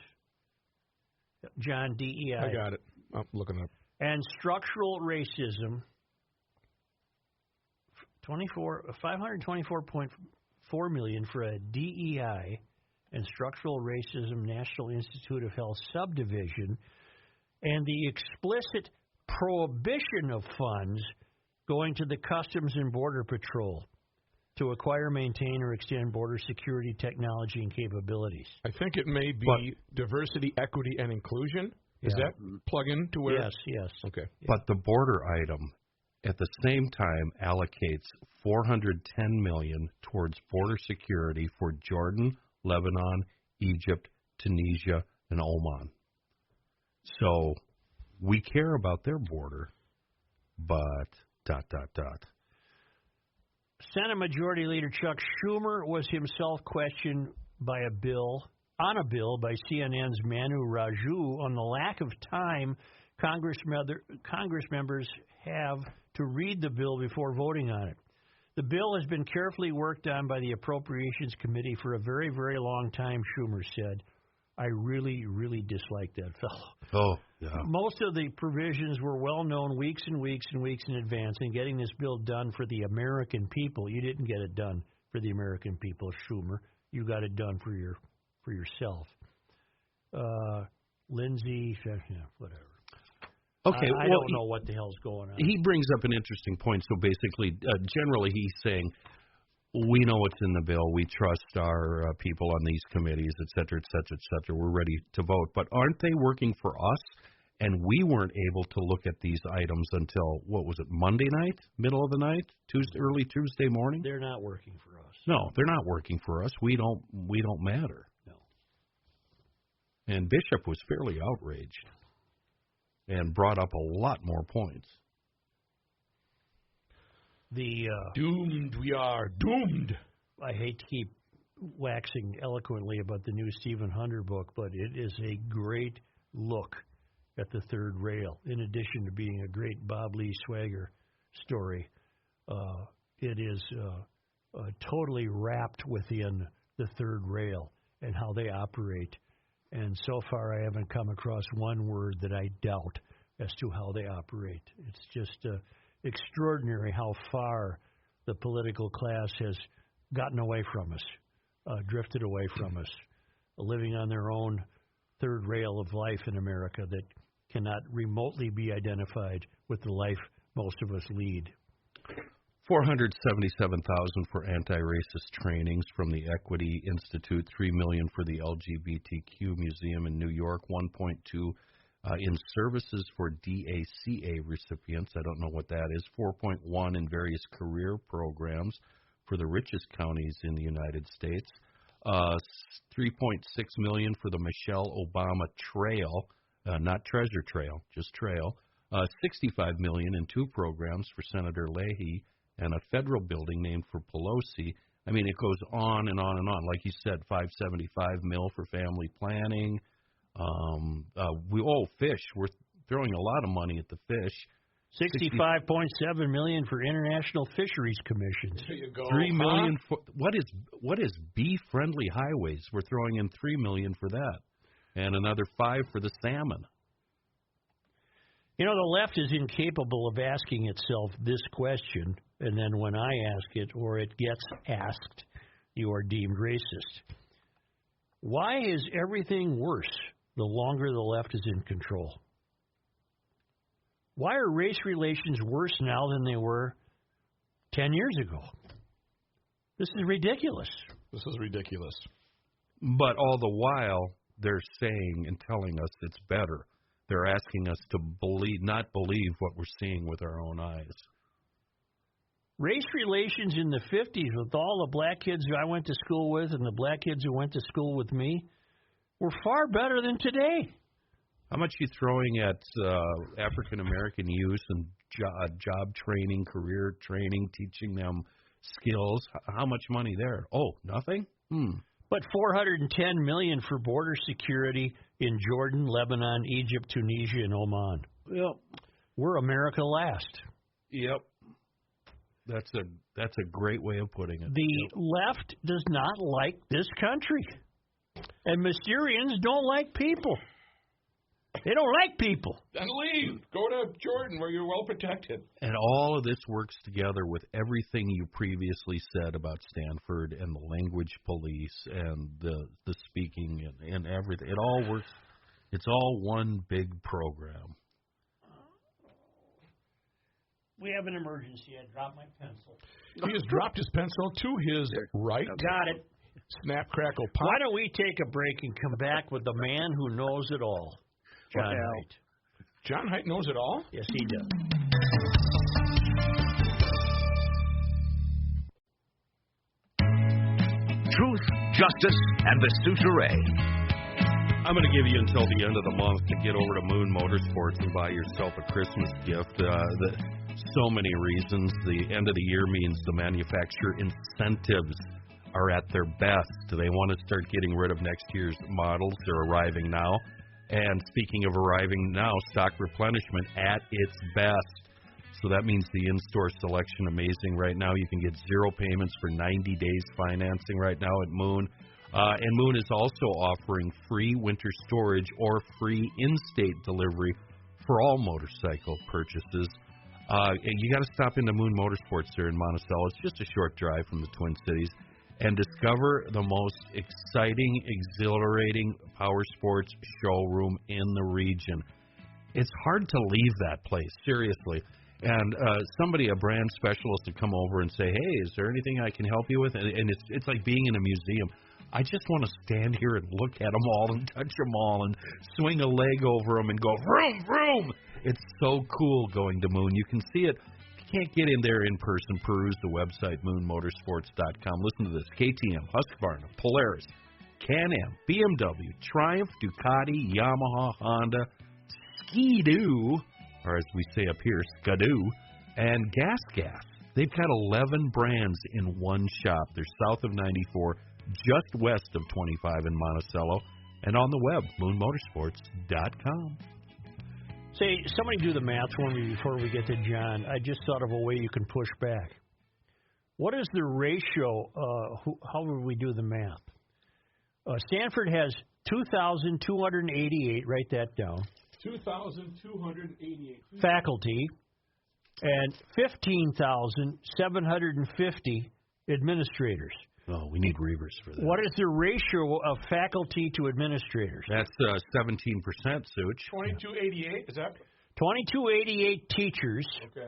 Speaker 2: John, DEI.
Speaker 5: I got it. I'm looking up.
Speaker 2: And structural racism. $524.4 million for a DEI and Structural Racism National Institute of Health subdivision, and the explicit prohibition of funds going to the Customs and Border Patrol. to acquire, maintain, or extend border security technology and capabilities.
Speaker 5: I think it may be diversity, equity, and inclusion. Is that plug in to where?
Speaker 2: Yes.
Speaker 5: Okay.
Speaker 4: But the border item, at the same time, allocates $410 million towards border security for Jordan, Lebanon, Egypt, Tunisia, and Oman. So we care about their border, but ...
Speaker 2: Senate Majority Leader Chuck Schumer was himself questioned on a bill by CNN's Manu Raju on the lack of time Congress members have to read the bill before voting on it. The bill has been carefully worked on by the Appropriations Committee for a very, very long time, Schumer said. I really, really dislike that fellow.
Speaker 4: Oh, yeah.
Speaker 2: Most of the provisions were well known weeks and weeks and weeks in advance, and getting this bill done for the American people. You didn't get it done for the American people, Schumer. You got it done for yourself. Lindsay, whatever.
Speaker 4: Okay,
Speaker 2: I don't know what the hell's going on.
Speaker 4: He brings up an interesting point. So basically, generally, he's saying, we know what's in the bill. We trust our people on these committees, et cetera, et cetera, et cetera. We're ready to vote. But aren't they working for us? And we weren't able to look at these items until, what was it, Monday night, middle of the night, early Tuesday morning?
Speaker 2: They're not working for us.
Speaker 4: No, they're not working for us. We don't matter.
Speaker 2: No.
Speaker 4: And Bishop was fairly outraged and brought up a lot more points.
Speaker 5: Doomed, we are doomed.
Speaker 2: I hate to keep waxing eloquently about the new Stephen Hunter book, but it is a great look at the third rail. In addition to being a great Bob Lee Swagger story, it is totally wrapped within the third rail and how they operate. And so far, I haven't come across one word that I doubt as to how they operate. It's just extraordinary how far the political class has gotten away from us, drifted away from us, living on their own third rail of life in America that cannot remotely be identified with the life most of us lead.
Speaker 4: $477,000 for anti-racist trainings from the Equity Institute, $3 million for the LGBTQ Museum in New York, $1.2 in services for DACA recipients. I don't know what that is. $4.1 in various career programs for the richest counties in the United States. $3.6 million for the Michelle Obama Trail, not Treasure Trail, just Trail. $65 million in 2 programs for Senator Leahy and a federal building named for Pelosi. I mean, it goes on and on and on. Like you said, $575 million for family planning. Fish. We're throwing a lot of money at the fish.
Speaker 2: $65.7 million for International Fisheries Commissions.
Speaker 5: There you go.
Speaker 4: $3 million for what is bee-friendly highways? We're throwing in $3 million for that, and another $5 million for the salmon.
Speaker 2: You know, the left is incapable of asking itself this question, and then when I ask it or it gets asked, you are deemed racist. Why is everything worse the longer the left is in control? Why are race relations worse now than they were 10 years ago? This is ridiculous.
Speaker 5: This is ridiculous.
Speaker 4: But all the while, they're saying and telling us it's better. They're asking us to not believe what we're seeing with our own eyes.
Speaker 2: Race relations in the 50s with all the black kids who I went to school with and the black kids who went to school with me were far better than today.
Speaker 4: How much are you throwing at African-American youth and job training, career training, teaching them skills? How much money there? Oh, nothing?
Speaker 2: But $410 million for border security in Jordan, Lebanon, Egypt, Tunisia, and Oman.
Speaker 4: Yep.
Speaker 2: We're America last.
Speaker 4: Yep. That's a great way of putting it.
Speaker 2: The left does not like this country. And Mysterians don't like people. They don't like people.
Speaker 5: Then leave. Go to Jordan where you're well protected.
Speaker 4: And all of this works together with everything you previously said about Stanford and the language police and the speaking and everything. It all works. It's all one big program.
Speaker 2: We have an emergency. I dropped my pencil.
Speaker 5: He has dropped his pencil to his right.
Speaker 2: Got it.
Speaker 5: Snap, crackle, pop.
Speaker 2: Why don't we take a break and come back with the man who knows it all, John Haidt.
Speaker 5: John Haidt knows it all?
Speaker 2: Yes, he does.
Speaker 7: Truth, justice, and the Souterrain.
Speaker 4: I'm going to give you until the end of the month to get over to Moon Motorsports and buy yourself a Christmas gift. So many reasons. The end of the year means the manufacturer incentives are at their best. They want to start getting rid of next year's models. They're arriving now. And speaking of arriving now, stock replenishment at its best. So that means the in-store selection amazing right now. You can get 0 payments for 90 days financing right now at Moon. And Moon is also offering free winter storage or free in-state delivery for all motorcycle purchases. You got to stop into Moon Motorsports there in Monticello. It's just a short drive from the Twin Cities. And discover the most exciting, exhilarating power sports showroom in the region. It's hard to leave that place, seriously. And a brand specialist, would come over and say, hey, is there anything I can help you with? And it's like being in a museum. I just want to stand here and look at them all and touch them all and swing a leg over them and go, vroom, vroom. It's so cool going to Moon. You can see it. If you can't get in there in person, peruse the website, moonmotorsports.com. Listen to this. KTM, Husqvarna, Polaris, Can-Am, BMW, Triumph, Ducati, Yamaha, Honda, Ski-Doo, or as we say up here, Skidoo, and Gas. They've got 11 brands in one shop. They're south of 94, just west of 25 in Monticello, and on the web, moonmotorsports.com.
Speaker 2: Say, somebody do the math for me before we get to John. I just thought of a way you can push back. What is the ratio? How would we do the math? Stanford has 2,288, write that down.
Speaker 5: 2,288.
Speaker 2: Faculty, and 15,750 administrators.
Speaker 4: Oh, we need Reuvers for that.
Speaker 2: What is the ratio of faculty to administrators?
Speaker 4: That's 17%, Such.
Speaker 5: 2,288, is that?
Speaker 2: 2,288 teachers.
Speaker 5: Okay.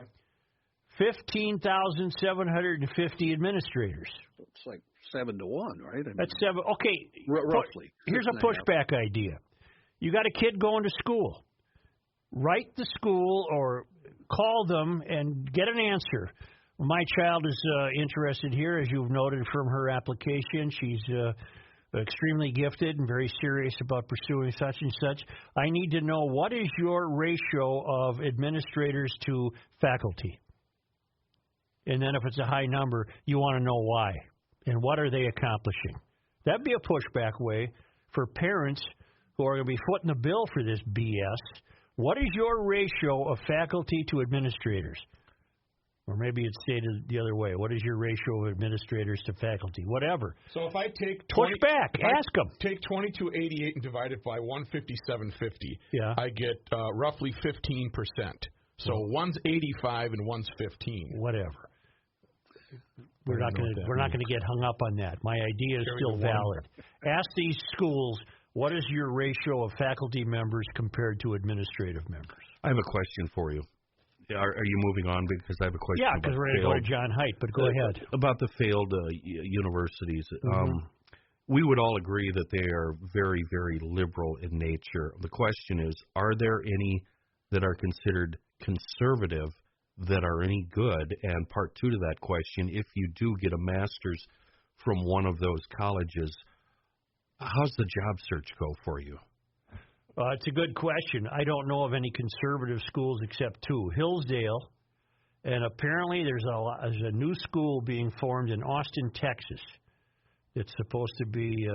Speaker 2: 15,750 administrators.
Speaker 6: It's like 7 to 1, right?
Speaker 2: That's 7. Okay.
Speaker 6: Roughly.
Speaker 2: Here's a pushback idea. You got a kid going to school. Write the school or call them and get an answer. My child is interested here, as you've noted from her application. She's extremely gifted and very serious about pursuing such and such. I need to know, what is your ratio of administrators to faculty? And then if it's a high number, you want to know why. And what are they accomplishing? That'd be a pushback way for parents who are going to be footing the bill for this BS. What is your ratio of faculty to administrators? Or maybe it's stated the other way. What is your ratio of administrators to faculty? Whatever.
Speaker 5: So if I take
Speaker 2: push back, ask them.
Speaker 5: Take 2288 and divide it by 157.50.
Speaker 2: Yeah.
Speaker 5: I get roughly 15%. So one's 85 and one's 15.
Speaker 2: Whatever. We're not going to get hung up on that. My idea is still valid. Ask these schools, what is your ratio of faculty members compared to administrative members?
Speaker 4: I have a question for you. Are you moving on? Because I have a question.
Speaker 2: Yeah, because we're going to go to John Haidt, but go ahead.
Speaker 4: About the failed universities. We would all agree that they are very, very liberal in nature. The question is, are there any that are considered conservative that are any good? And part two to that question, if you do get a master's from one of those colleges, how's the job search go for you?
Speaker 2: It's a good question. I don't know of any conservative schools except two, Hillsdale, and apparently there's a new school being formed in Austin, Texas. It's supposed to be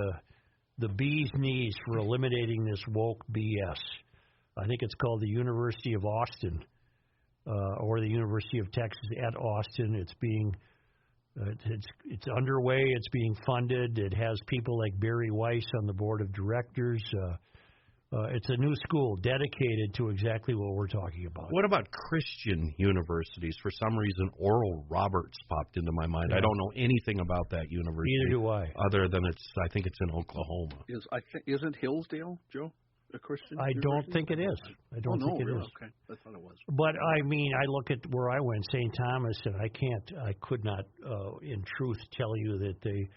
Speaker 2: the bee's knees for eliminating this woke BS. I think it's called the University of Austin or the University of Texas at Austin. It's being it's underway. It's being funded. It has people like Barry Weiss on the board of directors. It's a new school dedicated to exactly what we're talking about.
Speaker 4: What about Christian universities? For some reason, Oral Roberts popped into my mind. Yeah. I don't know anything about that university.
Speaker 2: Neither do I.
Speaker 4: Other than I think it's in Oklahoma.
Speaker 6: Isn't Hillsdale, Joe? a Christian?
Speaker 2: I don't think it is. I don't think it
Speaker 6: really?
Speaker 2: is.
Speaker 6: Okay, I thought it was.
Speaker 2: But I mean, I look at where I went, St. Thomas, and I could not, in truth, tell you that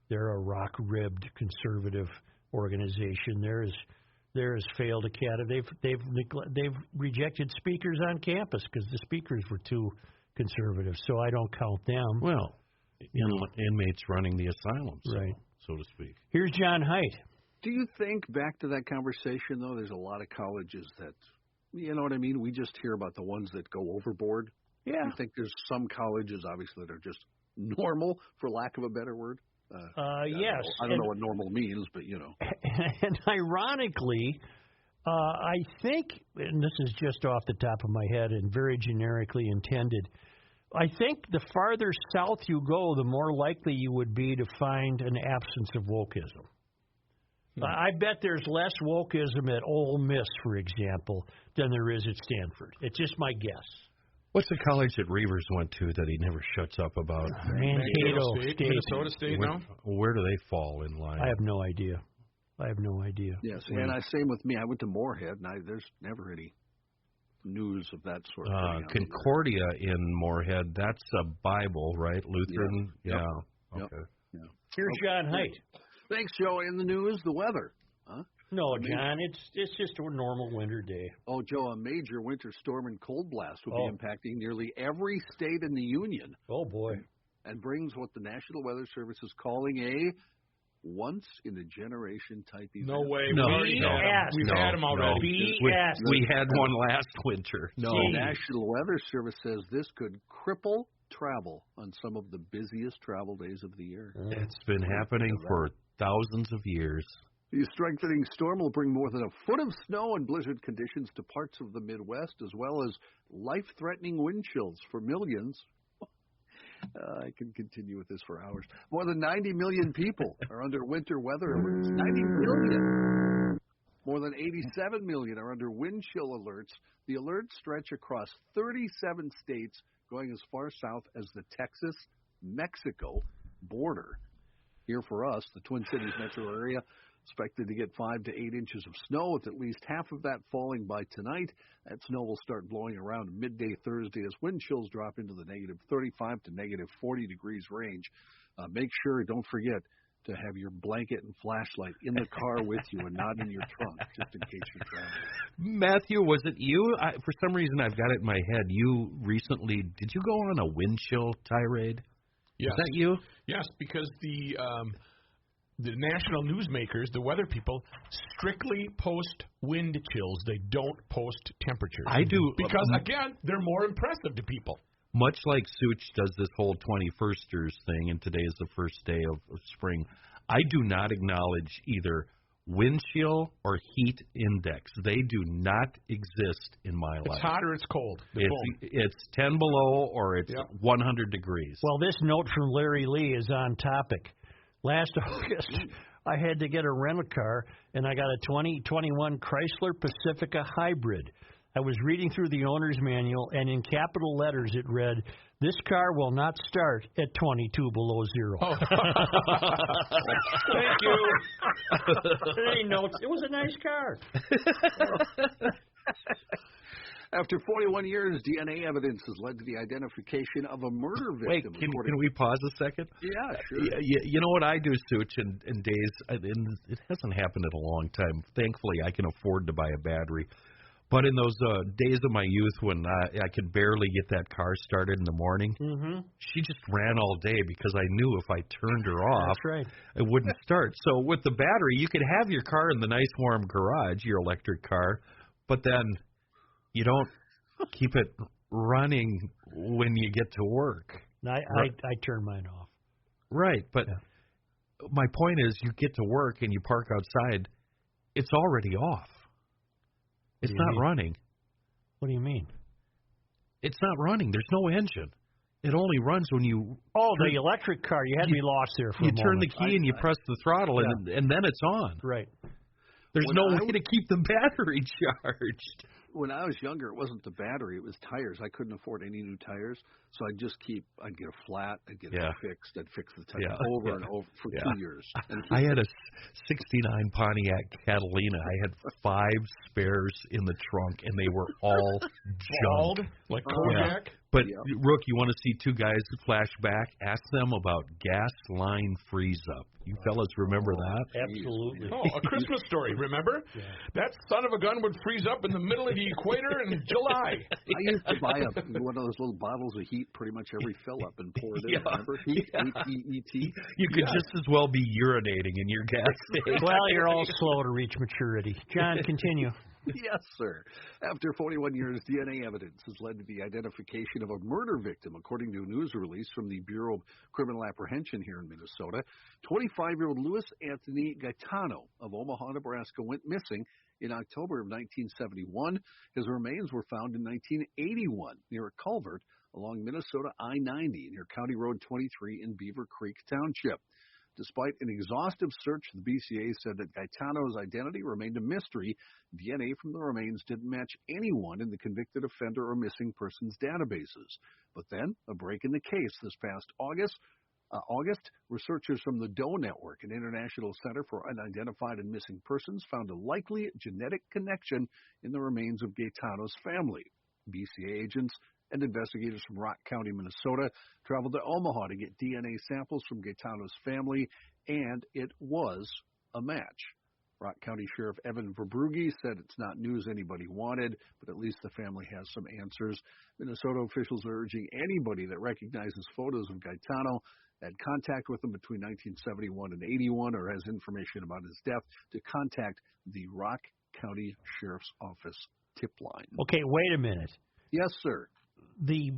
Speaker 2: they're a rock-ribbed conservative organization. There is failed academy. They've rejected speakers on campus because the speakers were too conservative. So I don't count them.
Speaker 4: Well, inmates running the asylum,
Speaker 2: right,
Speaker 4: so to speak.
Speaker 2: Here's John Haidt.
Speaker 6: Do you think, back to that conversation, though, there's a lot of colleges that, you know what I mean? We just hear about the ones that go overboard.
Speaker 2: Yeah.
Speaker 6: I think there's some colleges, obviously, that are just normal, for lack of a better word.
Speaker 2: Yes.
Speaker 6: I don't know what normal means, but, you know.
Speaker 2: And ironically, I think, and this is just off the top of my head and very generically intended, I think the farther south you go, the more likely you would be to find an absence of wokeism. I bet there's less wokeism at Ole Miss, for example, than there is at Stanford. It's just my guess.
Speaker 4: What's the college that Reuvers went to that he never shuts up about?
Speaker 2: Mankato State.
Speaker 5: Minnesota State, no?
Speaker 4: Where do they fall in line?
Speaker 2: I have no idea.
Speaker 6: Yes, and same with me. I went to Moorhead, and there's never any news of that sort of thing.
Speaker 4: Concordia in Moorhead, that's a Bible, right? Lutheran?
Speaker 6: Yeah.
Speaker 4: Okay.
Speaker 6: Yeah.
Speaker 2: Here's John Haidt.
Speaker 6: Thanks, Joe. In the news, the weather. Huh?
Speaker 2: No, John, it's just a normal winter day.
Speaker 6: Oh, Joe, a major winter storm and cold blast will be impacting nearly every state in the Union.
Speaker 2: Oh, boy.
Speaker 6: And brings what the National Weather Service is calling a once-in-a-generation type event.
Speaker 5: No way.
Speaker 4: No.
Speaker 5: We've had them already.
Speaker 4: We had one last winter.
Speaker 6: No. The National Weather Service says this could cripple travel on some of the busiest travel days of the year.
Speaker 4: It's been happening for thousands of years.
Speaker 6: The strengthening storm will bring more than a foot of snow and blizzard conditions to parts of the Midwest, as well as life-threatening wind chills for millions. I can continue with this for hours. More than 90 million people are under winter weather alerts. 90 million. More than 87 million are under wind chill alerts. The alerts stretch across 37 states, going as far south as the Texas-Mexico border. Here for us, the Twin Cities metro area, expected to get 5 to 8 inches of snow, with at least half of that falling by tonight. That snow will start blowing around midday Thursday as wind chills drop into the negative 35 to negative 40 degrees range. Make sure, don't forget, to have your blanket and flashlight in the car with you and not in your trunk, just in case you're traveling.
Speaker 4: Matthew, was it you? For some reason, I've got it in my head. You recently, did you go on a wind chill tirade?
Speaker 5: Yes.
Speaker 4: Was that you?
Speaker 5: Yes, because the national newsmakers, the weather people, strictly post wind chills. They don't post temperatures.
Speaker 4: I do.
Speaker 5: Because, again, they're more impressive to people.
Speaker 4: Much like Such does this whole 21sters thing, and today is the first day of spring, I do not acknowledge either wind chill or heat index. They do not exist in my life.
Speaker 5: It's hot or it's cold.
Speaker 4: It's 10 below or it's 100 degrees.
Speaker 2: Well, this note from Larry Lee is on topic. Last August, I had to get a rental car, and I got a 2021 Chrysler Pacifica Hybrid. I was reading through the owner's manual, and in capital letters it read, "This car will not start at 22 below zero."
Speaker 5: Oh. Thank you.
Speaker 2: It was a nice car.
Speaker 6: After 41 years, DNA evidence has led to the identification of a murder victim.
Speaker 4: Wait, can we pause a second?
Speaker 6: Yeah, sure.
Speaker 4: You know what I do, Such, in days, and it hasn't happened in a long time. Thankfully, I can afford to buy a battery. But in those days of my youth when I could barely get that car started in the morning, she just ran all day because I knew if I turned her off, it wouldn't start. So with the battery, you could have your car in the nice warm garage, your electric car, but then you don't keep it running when you get to work.
Speaker 2: I turn mine off.
Speaker 4: Right, but my point is you get to work and you park outside, it's already off. It's not running.
Speaker 2: What do you mean?
Speaker 4: It's not running. There's no engine. It only runs when you...
Speaker 2: Oh, the electric car. You had me lost there for a moment.
Speaker 4: You turn the key and you press the throttle, and then it's on.
Speaker 2: Right.
Speaker 4: There's no way to keep the battery charged.
Speaker 6: when I was younger, it wasn't the battery, it was tires. I couldn't afford any new tires, so I'd get a flat, I'd get it fixed, I'd fix the tire over and over for 2 years.
Speaker 4: I had a 69 Pontiac Catalina. I had 5 spares in the trunk, and they were all junk.
Speaker 5: Like Kojak?
Speaker 4: But, Rook, you want to see 2 guys flash back? Ask them about gas line freeze-up. You fellas remember that?
Speaker 2: Absolutely.
Speaker 5: Oh, A Christmas Story, remember? Yeah. That son of a gun would freeze up in the middle of the equator in July.
Speaker 6: I used to buy one of those little bottles of heat pretty much every fill-up and pour it in, remember? Heat, H-E-E-T.
Speaker 4: You could just as well be urinating in your gas tank.
Speaker 2: Well, you're all slow to reach maturity. John, continue.
Speaker 6: Yes, sir. After 41 years, DNA evidence has led to the identification of a murder victim, according to a news release from the Bureau of Criminal Apprehension here in Minnesota. 25-year-old Louis Anthony Gaetano of Omaha, Nebraska, went missing in October of 1971. His remains were found in 1981 near a culvert along Minnesota I-90 near County Road 23 in Beaver Creek Township. Despite an exhaustive search, the BCA said that Gaetano's identity remained a mystery. DNA from the remains didn't match anyone in the convicted offender or missing persons databases. But then, a break in the case this past August, researchers from the DOE Network, an international center for unidentified and missing persons, found a likely genetic connection in the remains of Gaetano's family. BCA agents and investigators from Rock County, Minnesota, traveled to Omaha to get DNA samples from Gaetano's family, and it was a match. Rock County Sheriff Evan Verbrugge said it's not news anybody wanted, but at least the family has some answers. Minnesota officials are urging anybody that recognizes photos of Gaetano, had contact with him between 1971 and 81, or has information about his death, to contact the Rock County Sheriff's Office tip line.
Speaker 2: Okay, wait a minute.
Speaker 6: Yes, sir.
Speaker 2: The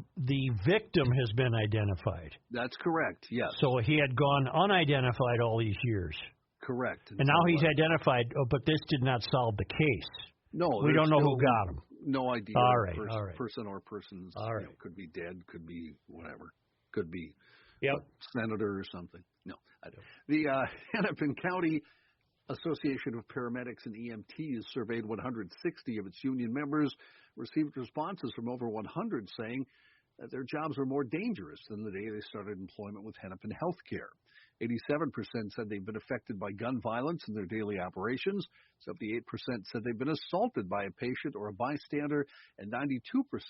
Speaker 2: victim has been identified.
Speaker 6: That's correct, yes.
Speaker 2: So he had gone unidentified all these years.
Speaker 6: Correct.
Speaker 2: And now he's identified, but this did not solve the case.
Speaker 6: No.
Speaker 2: We don't know who got him.
Speaker 6: No idea.
Speaker 2: All right.
Speaker 6: Person or persons.
Speaker 2: All right.
Speaker 6: Could be dead, could be whatever. Could be
Speaker 2: a
Speaker 6: senator or something. No, I don't. The Hennepin County Association of Paramedics and EMTs surveyed 160 of its union members, received responses from over 100 saying that their jobs are more dangerous than the day they started employment with Hennepin Healthcare. 87% said they've been affected by gun violence in their daily operations. 78% said they've been assaulted by a patient or a bystander, and 92%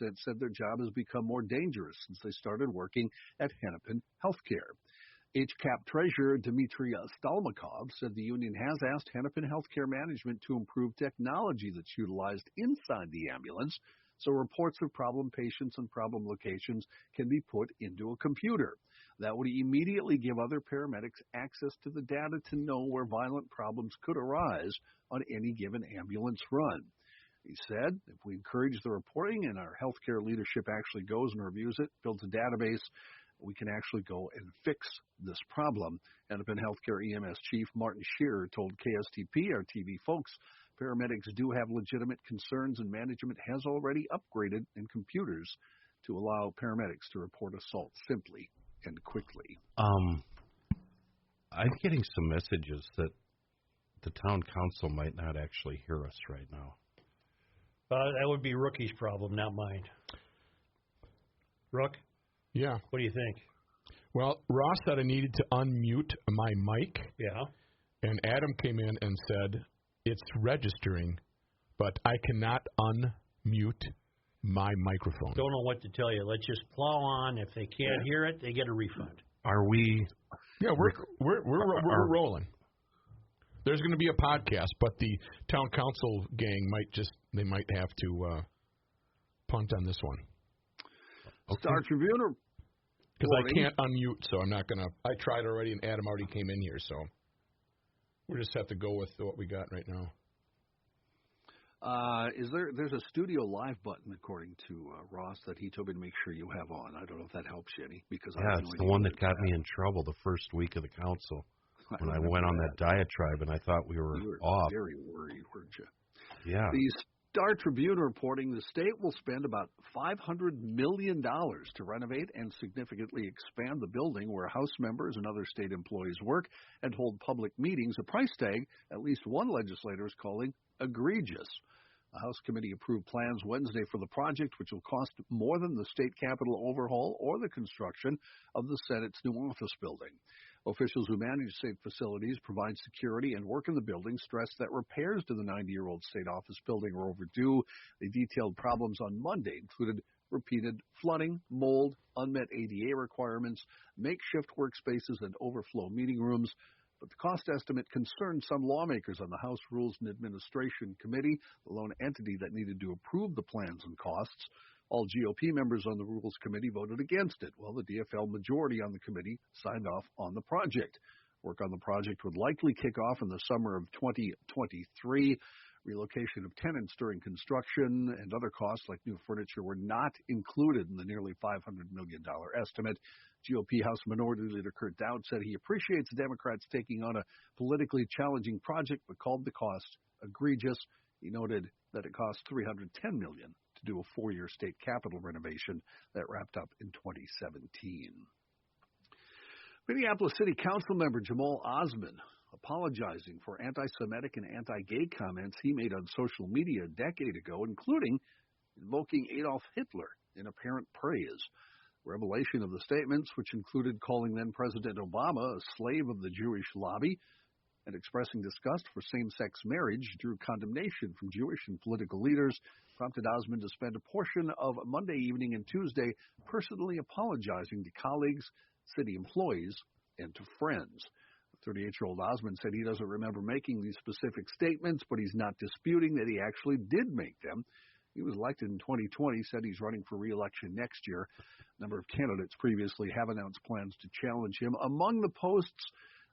Speaker 6: said their job has become more dangerous since they started working at Hennepin Healthcare. HCAP Treasurer Dmitry Stalmakov said the union has asked Hennepin Healthcare Management to improve technology that's utilized inside the ambulance so reports of problem patients and problem locations can be put into a computer. That would immediately give other paramedics access to the data to know where violent problems could arise on any given ambulance run. He said, if we encourage the reporting and our healthcare leadership actually goes and reviews it, builds a database, we can actually go and fix this problem. Hennepin Healthcare EMS Chief Martin Shearer told KSTP, our TV folks, paramedics do have legitimate concerns and management has already upgraded in computers to allow paramedics to report assault simply and quickly.
Speaker 4: I'm getting some messages that the town council might not actually hear us right now.
Speaker 2: That would be Rookie's problem, not mine. Rook?
Speaker 5: Yeah.
Speaker 2: What do you think?
Speaker 5: Well, Ross said I needed to unmute my mic.
Speaker 2: Yeah.
Speaker 5: And Adam came in and said, it's registering, but I cannot unmute my microphone.
Speaker 2: Don't know what to tell you. Let's just plow on. If they can't hear it, they get a refund.
Speaker 4: Are we?
Speaker 5: Yeah, we're rolling. There's going to be a podcast, but the town council gang might have to punt on this one.
Speaker 6: Okay. Star Tribune,
Speaker 5: because I can't unmute, so I'm not going to. I tried already, and Adam already came in here, so we just have to go with what we got right now.
Speaker 6: There's a studio live button, according to Ross, that he told me to make sure you have on. I don't know if that helps you any. Because
Speaker 4: it's the one that got me in trouble the first week of the council when I went on that diatribe, and I thought we were off.
Speaker 6: Very worried, weren't you?
Speaker 4: Yeah.
Speaker 6: The Star Tribune reporting the state will spend about $500 million to renovate and significantly expand the building where House members and other state employees work and hold public meetings, a price tag at least one legislator is calling egregious. A House committee approved plans Wednesday for the project, which will cost more than the state capitol overhaul or the construction of the Senate's new office building. Officials who manage state facilities, provide security, and work in the building stress that repairs to the 90-year-old state office building are overdue. They detailed problems on Monday, included repeated flooding, mold, unmet ADA requirements, makeshift workspaces, and overflow meeting rooms. But the cost estimate concerned some lawmakers on the House Rules and Administration Committee, the lone entity that needed to approve the plans and costs. All GOP members on the Rules Committee voted against it, while the DFL majority on the committee signed off on the project. Work on the project would likely kick off in the summer of 2023. Relocation of tenants during construction and other costs like new furniture were not included in the nearly $500 million estimate. GOP House Minority Leader Kurt Dowd said he appreciates Democrats taking on a politically challenging project, but called the cost egregious. He noted that it cost $310 million to do a 4-year state capitol renovation that wrapped up in 2017. Minneapolis City Council member Jamal Osman apologizing for anti-Semitic and anti-gay comments he made on social media a decade ago, including invoking Adolf Hitler in apparent praise. Revelation of the statements, which included calling then-President Obama a slave of the Jewish lobby and expressing disgust for same-sex marriage, drew condemnation from Jewish and political leaders, prompted Osman to spend a portion of Monday evening and Tuesday personally apologizing to colleagues, city employees, and to friends. 38-year-old Osman said he doesn't remember making these specific statements, but he's not disputing that he actually did make them. He was elected in 2020, said he's running for re-election next year. A number of candidates previously have announced plans to challenge him. Among the posts,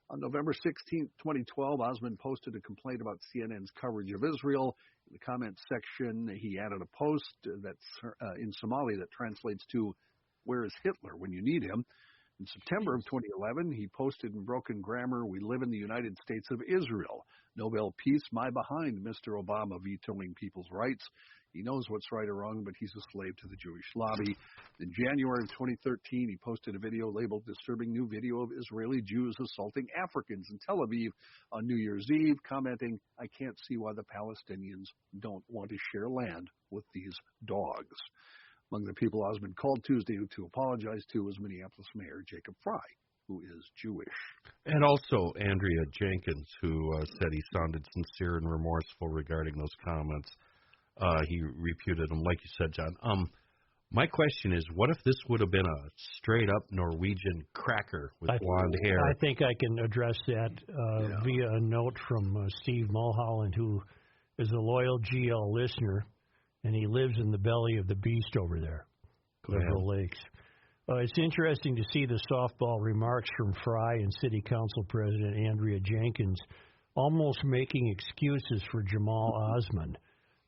Speaker 6: on November 16, 2012, Osman posted a complaint about CNN's coverage of Israel. In the comments section, he added a post that's in Somali that translates to, "Where is Hitler when you need him?" In September of 2011, he posted in broken grammar, "We live in the United States of Israel. Nobel Peace, my behind Mr. Obama vetoing people's rights. He knows what's right or wrong, but he's a slave to the Jewish lobby." In January of 2013, he posted a video labeled "Disturbing New Video of Israeli Jews Assaulting Africans in Tel Aviv on New Year's Eve," commenting, "I can't see why the Palestinians don't want to share land with these dogs." Among the people Osman called Tuesday to apologize to was Minneapolis Mayor Jacob Frey, who is Jewish.
Speaker 4: And also Andrea Jenkins, who said he sounded sincere and remorseful regarding those comments. He reputed them, like you said, John. My question is, what if this would have been a straight-up Norwegian cracker with blonde hair?
Speaker 2: I think I can address that via a note from Steve Mulholland, who is a loyal GL listener, and he lives in the belly of the beast over there, Liberal Lakes. It's interesting to see the softball remarks from Frey and City Council President Andrea Jenkins almost making excuses for Jamal Osman,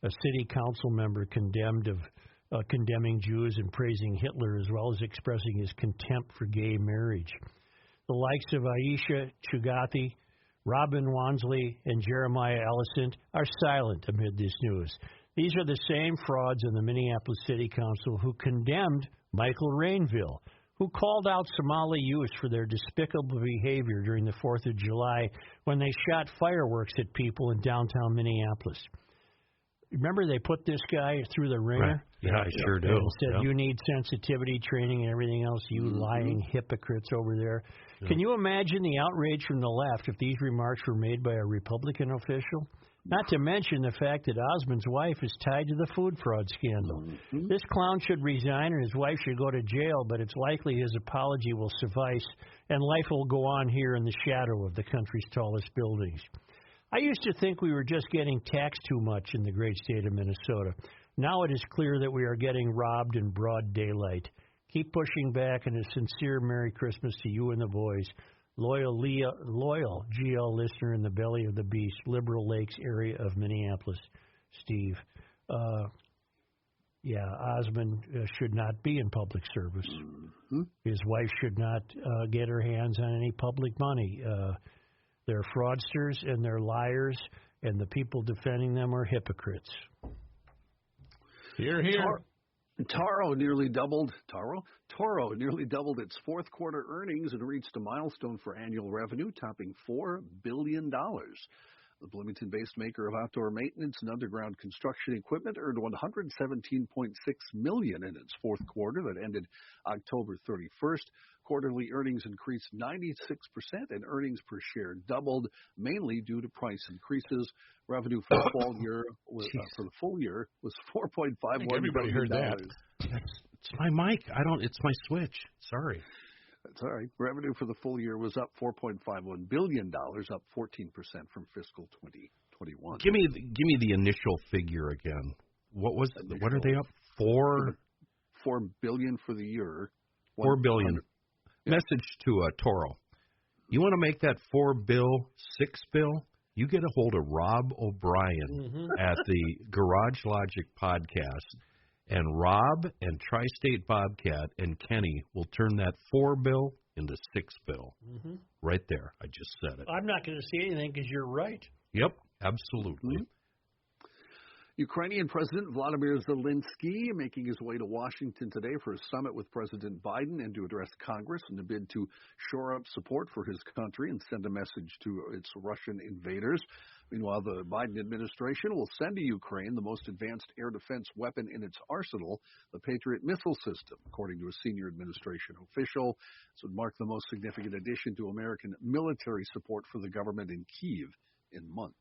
Speaker 2: a city council member condemning Jews and praising Hitler, as well as expressing his contempt for gay marriage. The likes of Aisha Chugathi, Robin Wansley, and Jeremiah Ellicent are silent amid this news. These are the same frauds in the Minneapolis City Council who condemned Michael Rainville, who called out Somali youth for their despicable behavior during the 4th of July when they shot fireworks at people in downtown Minneapolis. Remember they put this guy through the ringer?
Speaker 4: Right. Yeah, I sure do.
Speaker 2: And said, "You need sensitivity training and everything else, you lying hypocrites over there." Yeah. Can you imagine the outrage from the left if these remarks were made by a Republican official? Not to mention the fact that Osman's wife is tied to the food fraud scandal. This clown should resign and his wife should go to jail, but it's likely his apology will suffice and life will go on here in the shadow of the country's tallest buildings. I used to think we were just getting taxed too much in the great state of Minnesota. Now it is clear that we are getting robbed in broad daylight. Keep pushing back, and a sincere Merry Christmas to you and the boys. Loyal GL listener in the belly of the beast, Liberal Lakes area of Minneapolis, Steve. Osman should not be in public service. His wife should not get her hands on any public money. They're fraudsters and they're liars, and the people defending them are hypocrites.
Speaker 5: Hear, hear.
Speaker 6: Toro nearly doubled its fourth quarter earnings and reached a milestone for annual revenue, topping $4 billion. The Bloomington-based maker of outdoor maintenance and underground construction equipment earned $117.6 million in its fourth quarter that ended October 31st. Quarterly earnings increased 96%, and earnings per share doubled, mainly due to price increases. Revenue for the full year was $4.51 billion.
Speaker 5: Everybody heard that.
Speaker 4: It's my mic. It's my switch. Sorry.
Speaker 6: That's all right. Revenue for the full year was up $4.51 billion, up 14% from fiscal 2021.
Speaker 4: Give me the initial figure again. What are they up?
Speaker 6: $4 billion for the year.
Speaker 4: $4 billion. Message to Toro. You want to make that $4 bill $6 bill? You get a hold of Rob O'Brien at the Garage Logic podcast, and Rob and Tri-State Bobcat and Kenny will turn that $4 bill into $6 bill. Right there. I just said it.
Speaker 2: I'm not going to say anything because you're right.
Speaker 4: Yep, absolutely.
Speaker 6: Ukrainian President Vladimir Zelensky making his way to Washington today for a summit with President Biden and to address Congress in a bid to shore up support for his country and send a message to its Russian invaders. Meanwhile, the Biden administration will send to Ukraine the most advanced air defense weapon in its arsenal, the Patriot missile system, according to a senior administration official. This would mark the most significant addition to American military support for the government in Kyiv in months.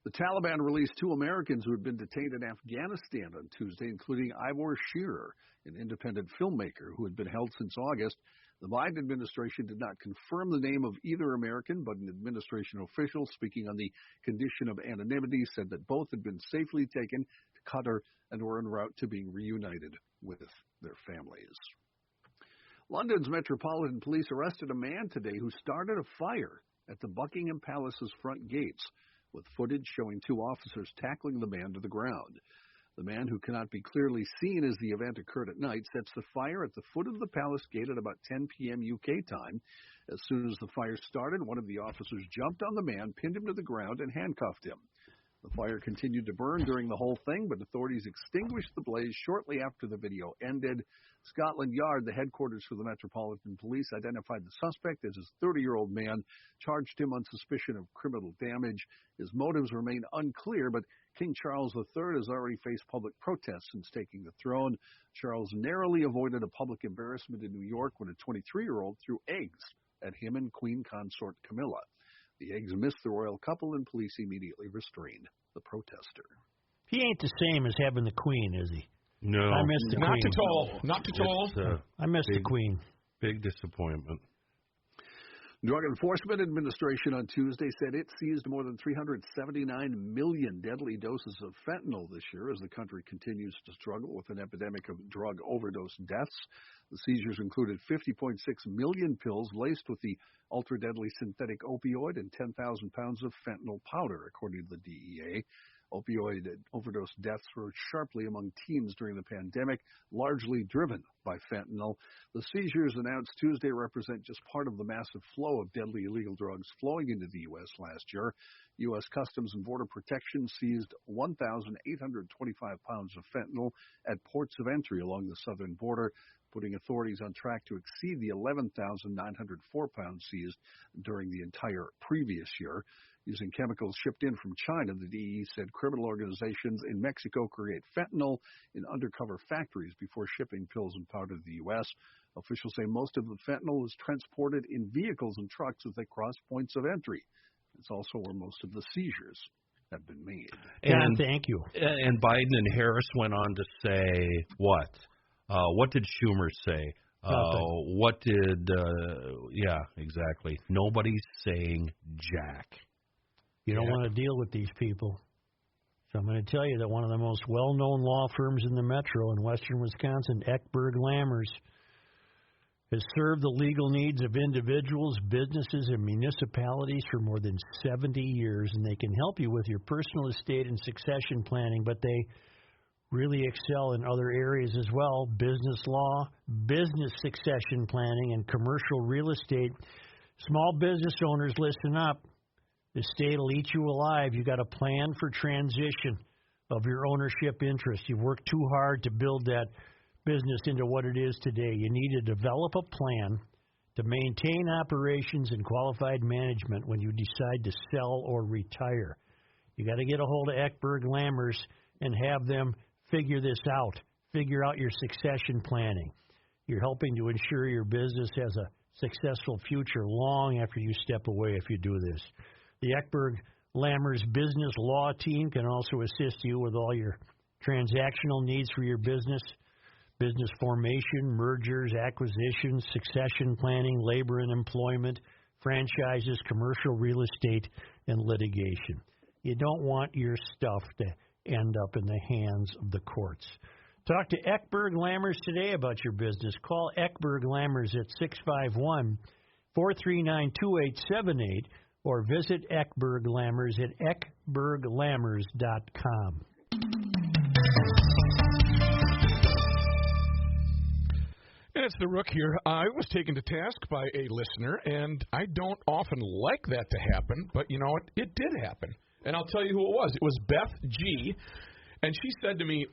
Speaker 6: The Taliban released 2 Americans who had been detained in Afghanistan on Tuesday, including Ivor Shearer, an independent filmmaker who had been held since August. The Biden administration did not confirm the name of either American, but an administration official speaking on the condition of anonymity said that both had been safely taken to Qatar and were en route to being reunited with their families. London's Metropolitan Police arrested a man today who started a fire at the Buckingham Palace's front gates, with footage showing 2 officers tackling the man to the ground. The man, who cannot be clearly seen as the event occurred at night, sets the fire at the foot of the palace gate at about 10 p.m. UK time. As soon as the fire started, one of the officers jumped on the man, pinned him to the ground, and handcuffed him. The fire continued to burn during the whole thing, but authorities extinguished the blaze shortly after the video ended. Scotland Yard, the headquarters for the Metropolitan Police, identified the suspect as a 30-year-old man, charged him on suspicion of criminal damage. His motives remain unclear, but King Charles III has already faced public protests since taking the throne. Charles narrowly avoided a public embarrassment in New York when a 23-year-old threw eggs at him and Queen Consort Camilla. The eggs missed the royal couple, and police immediately restrained the protester.
Speaker 2: He ain't the same as having the Queen, is he?
Speaker 4: No.
Speaker 2: I miss the Queen.
Speaker 5: Not at all.
Speaker 2: I miss the Queen.
Speaker 4: Big disappointment.
Speaker 6: Drug Enforcement Administration on Tuesday said it seized more than 379 million deadly doses of fentanyl this year as the country continues to struggle with an epidemic of drug overdose deaths. The seizures included 50.6 million pills laced with the ultra-deadly synthetic opioid and 10,000 pounds of fentanyl powder, according to the DEA. Opioid overdose deaths rose sharply among teens during the pandemic, largely driven by fentanyl. The seizures announced Tuesday represent just part of the massive flow of deadly illegal drugs flowing into the U.S. last year. U.S. Customs and Border Protection seized 1,825 pounds of fentanyl at ports of entry along the southern border, putting authorities on track to exceed the 11,904 pounds seized during the entire previous year. Using chemicals shipped in from China, the DEA said criminal organizations in Mexico create fentanyl in undercover factories before shipping pills and powder to the U.S. Officials say most of the fentanyl is transported in vehicles and trucks as they cross points of entry. It's also where most of the seizures have been made.
Speaker 2: And thank you.
Speaker 4: And Biden and Harris went on to say what? What did Schumer say? What did, yeah, exactly. Nobody's saying jack.
Speaker 2: You don't want to deal with these people. So I'm going to tell you that one of the most well-known law firms in the metro in western Wisconsin, Eckberg Lammers, has served the legal needs of individuals, businesses, and municipalities for more than 70 years, and they can help you with your personal estate and succession planning, but they really excel in other areas as well: business law, business succession planning, and commercial real estate. Small business owners, listen up. The state will eat you alive. You got a plan for transition of your ownership interest. You've worked too hard to build that business into what it is today. You need to develop a plan to maintain operations and qualified management when you decide to sell or retire. You got to get a hold of Eckberg Lammers and have them figure this out. Figure out your succession planning. You're helping to ensure your business has a successful future long after you step away if you do this. The Eckberg Lammers Business Law Team can also assist you with all your transactional needs for your business formation, mergers, acquisitions, succession planning, labor and employment, franchises, commercial real estate, and litigation. You don't want your stuff to end up in the hands of the courts. Talk to Eckberg Lammers today about your business. Call Eckberg Lammers at 651-439-2878 or visit Eckberg Lammers at eckberglammers.com.
Speaker 5: And it's the Rook here. I was taken to task by a listener, and I don't often like that to happen, but you know what? It did happen. And I'll tell you who it was. It was Beth G., and she said to me,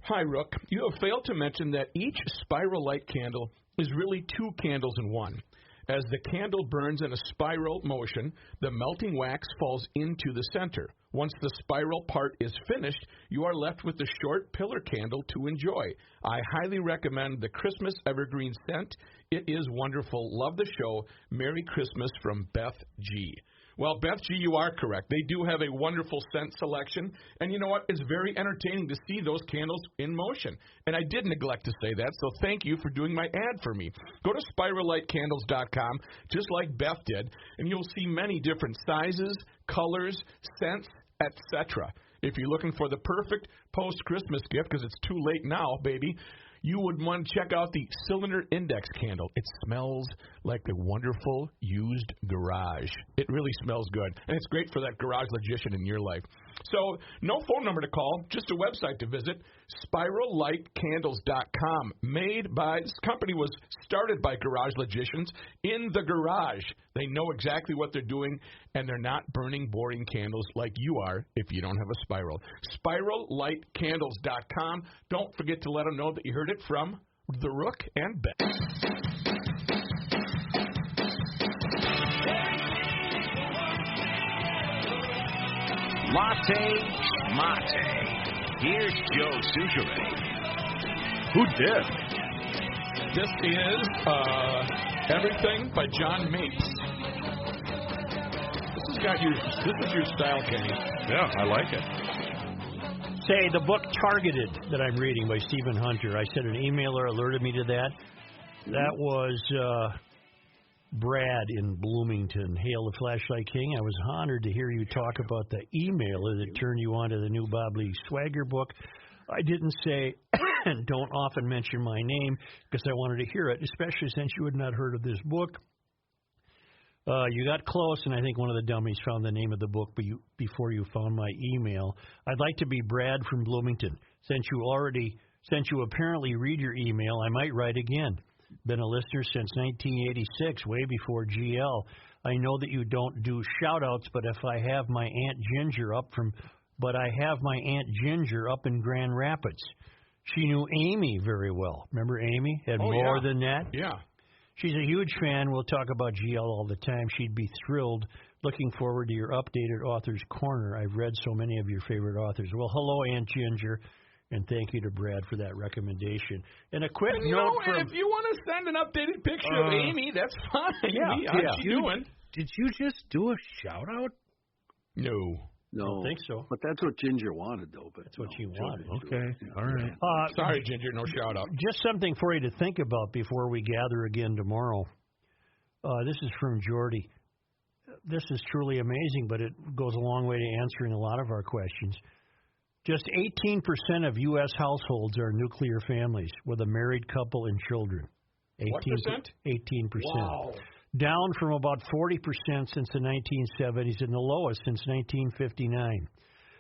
Speaker 5: "Hi, Rook. You have failed to mention that each spiral light candle is really two candles in one. As the candle burns in a spiral motion, the melting wax falls into the center. Once the spiral part is finished, you are left with the short pillar candle to enjoy. I highly recommend the Christmas Evergreen scent. It is wonderful. Love the show. Merry Christmas from Beth G." Well, Beth G., you are correct. They do have a wonderful scent selection. And you know what? It's very entertaining to see those candles in motion. And I did neglect to say that, so thank you for doing my ad for me. Go to spirallightcandles.com, just like Beth did, and you'll see many different sizes, colors, scents, etc. If you're looking for the perfect post-Christmas gift, because it's too late now, baby, you would want to check out the Cylinder Index candle. It smells like a wonderful used garage. It really smells good, and it's great for that garage logician in your life. So no phone number to call, just a website to visit, spirallightcandles.com. This company was started by garage logicians in the garage. They know exactly what they're doing, and they're not burning boring candles like you are if you don't have a spiral. Spirallightcandles.com. Don't forget to let them know that you heard it from The Rook and Beth.
Speaker 7: Latte Schmate. Here's Joe Souchere.
Speaker 5: Who did? This is Everything by John Mapes. This is your style, Kenny.
Speaker 4: Yeah, I like it.
Speaker 2: Say, the book Targeted that I'm reading by Stephen Hunter. I said an emailer alerted me to that. That was Brad in Bloomington. Hail the Flashlight King. I was honored to hear you talk about the emailer that turned you on to the new Bob Lee Swagger book. I didn't say, don't often mention my name, because I wanted to hear it, especially since you had not heard of this book. You got close, and I think one of the dummies found the name of the book before you found my email. I'd like to be Brad from Bloomington. Since you apparently read your email, I might write again. Been a listener since 1986, way before GL. I know that you don't do shout-outs, but I have my Aunt Ginger up in Grand Rapids. She knew Amy very well. Remember Amy? Had more than that?
Speaker 5: Yeah.
Speaker 2: She's a huge fan. We'll talk about GL all the time. She'd be thrilled. Looking forward to your updated Author's Corner. I've read so many of your favorite authors. Well, hello, Aunt Ginger, and thank you to Brad for that recommendation. And a quick note from...
Speaker 5: if you want to send an updated picture of Amy, that's fine. How's she doing?
Speaker 4: Did you just do a shout-out?
Speaker 5: No.
Speaker 2: I don't think so.
Speaker 6: But that's what Ginger wanted, though. But
Speaker 2: that's what she wanted.
Speaker 4: Okay, all right.
Speaker 5: Sorry, Ginger, no shout-out.
Speaker 2: Just something for you to think about before we gather again tomorrow. This is from Jordy. This is truly amazing, but it goes a long way to answering a lot of our questions. Just 18% of U.S. households are nuclear families with a married couple and children.
Speaker 5: 18%?
Speaker 2: 18%.
Speaker 5: Wow.
Speaker 2: Down from about 40% since the 1970s and the lowest since 1959.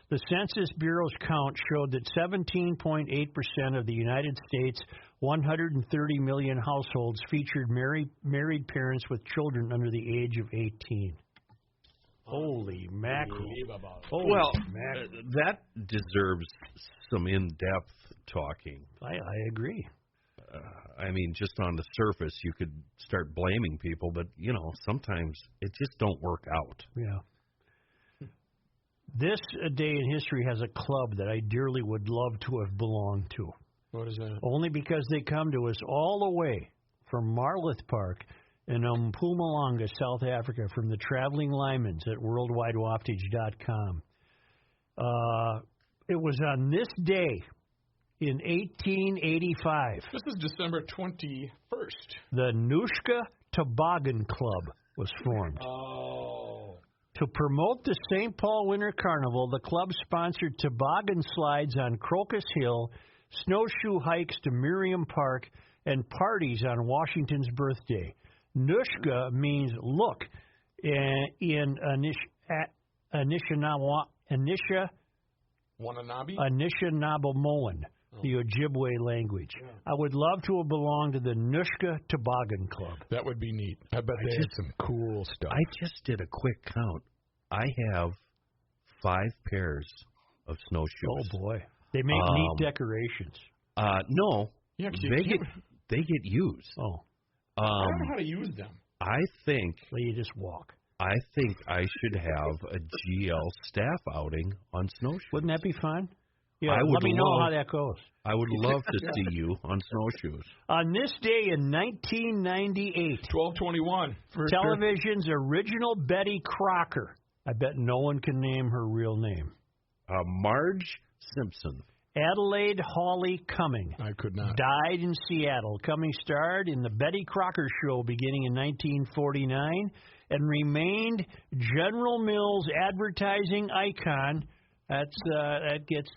Speaker 2: The Census Bureau's count showed that 17.8% of the United States' 130 million households featured married parents with children under the age of 18. Holy mackerel.
Speaker 4: That deserves some in-depth talking.
Speaker 2: I agree.
Speaker 4: I mean, just on the surface, you could start blaming people, but, sometimes it just don't work out.
Speaker 2: Yeah. This day in history has a club that I dearly would love to have belonged to.
Speaker 5: What is that?
Speaker 2: Only because they come to us all the way from Marloth Park in Mpumalanga, South Africa, from the Traveling Lymans at worldwidewaftage.com. It was on this day in 1885.
Speaker 5: This is December 21st.
Speaker 2: The Nushka Toboggan Club was formed.
Speaker 5: Oh.
Speaker 2: To promote the St. Paul Winter Carnival, the club sponsored toboggan slides on Crocus Hill, snowshoe hikes to Miriam Park, and parties on Washington's birthday. Nushka means look in Anishinaabe-Moan, the Ojibwe language. Yeah. I would love to have belonged to the Nushka Toboggan Club.
Speaker 5: That would be neat. I bet they had some cool stuff.
Speaker 4: I just did a quick count. I have 5 pairs of snowshoes.
Speaker 2: Oh, boy. They make neat decorations.
Speaker 4: No. Yeah, they get used.
Speaker 2: Oh.
Speaker 5: I don't know how to use them.
Speaker 4: I think...
Speaker 2: Well, you just walk.
Speaker 4: I think I should have a GL staff outing on snowshoes.
Speaker 2: Wouldn't that be fun? Yeah, let me know how that goes.
Speaker 4: I would love to see you on snowshoes.
Speaker 2: On this day in 1998...
Speaker 5: 12/21.
Speaker 2: Television's original Betty Crocker. I bet no one can name her real name.
Speaker 4: Marge Simpson.
Speaker 2: Adelaide Hawley Cumming.
Speaker 5: I could not.
Speaker 2: Died in Seattle. Cumming starred in the Betty Crocker Show beginning in 1949 and remained General Mills' advertising icon. That gets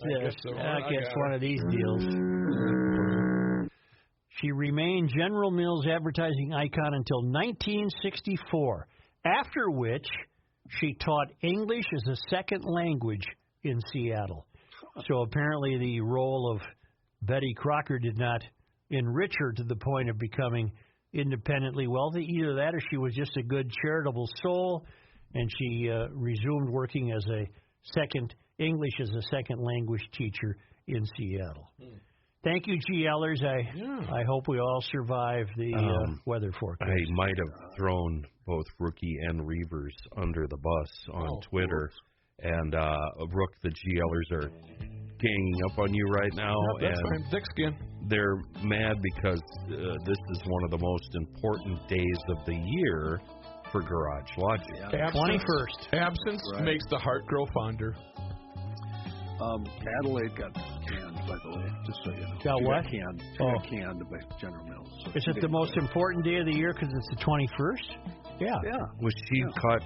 Speaker 2: one of these deals. She remained General Mills' advertising icon until 1964, after which she taught English as a second language in Seattle. So apparently the role of Betty Crocker did not enrich her to the point of becoming independently wealthy. Either that or she was just a good charitable soul, and she resumed working as a English as a second language teacher in Seattle. Thank you, GLers. I hope we all survive the weather forecast.
Speaker 4: I might have thrown both Rookie and Reuvers under the bus on Twitter. And, Rook, the GLers are ganging up on you right now.
Speaker 5: That's fine. Thick skin.
Speaker 4: They're mad because this is one of the most important days of the year for Garage Logic.
Speaker 2: Yeah. 21st.
Speaker 5: Absence makes the heart grow fonder.
Speaker 6: Adelaide got canned, by the way, just so you know.
Speaker 2: Got what?
Speaker 6: She got canned by General Mills. So
Speaker 2: is it the most important day of the year because it's the 21st? Yeah.
Speaker 4: Was she caught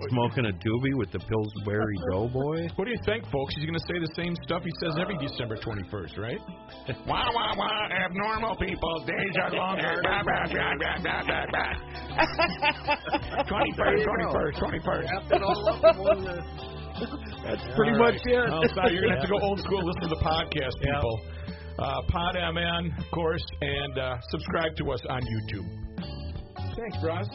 Speaker 4: smoking a doobie with the Pillsbury Doughboy?
Speaker 5: What do you think, folks? He's going to say the same stuff he says every December 21st, right? Wah, wah, wah, abnormal people, days are longer. 21st.
Speaker 4: That's pretty much it.
Speaker 5: Oh, sorry, you're going to have to go old school, listen to the podcast, people. Pod MN, of course, and subscribe to us on YouTube. Thanks, Ross.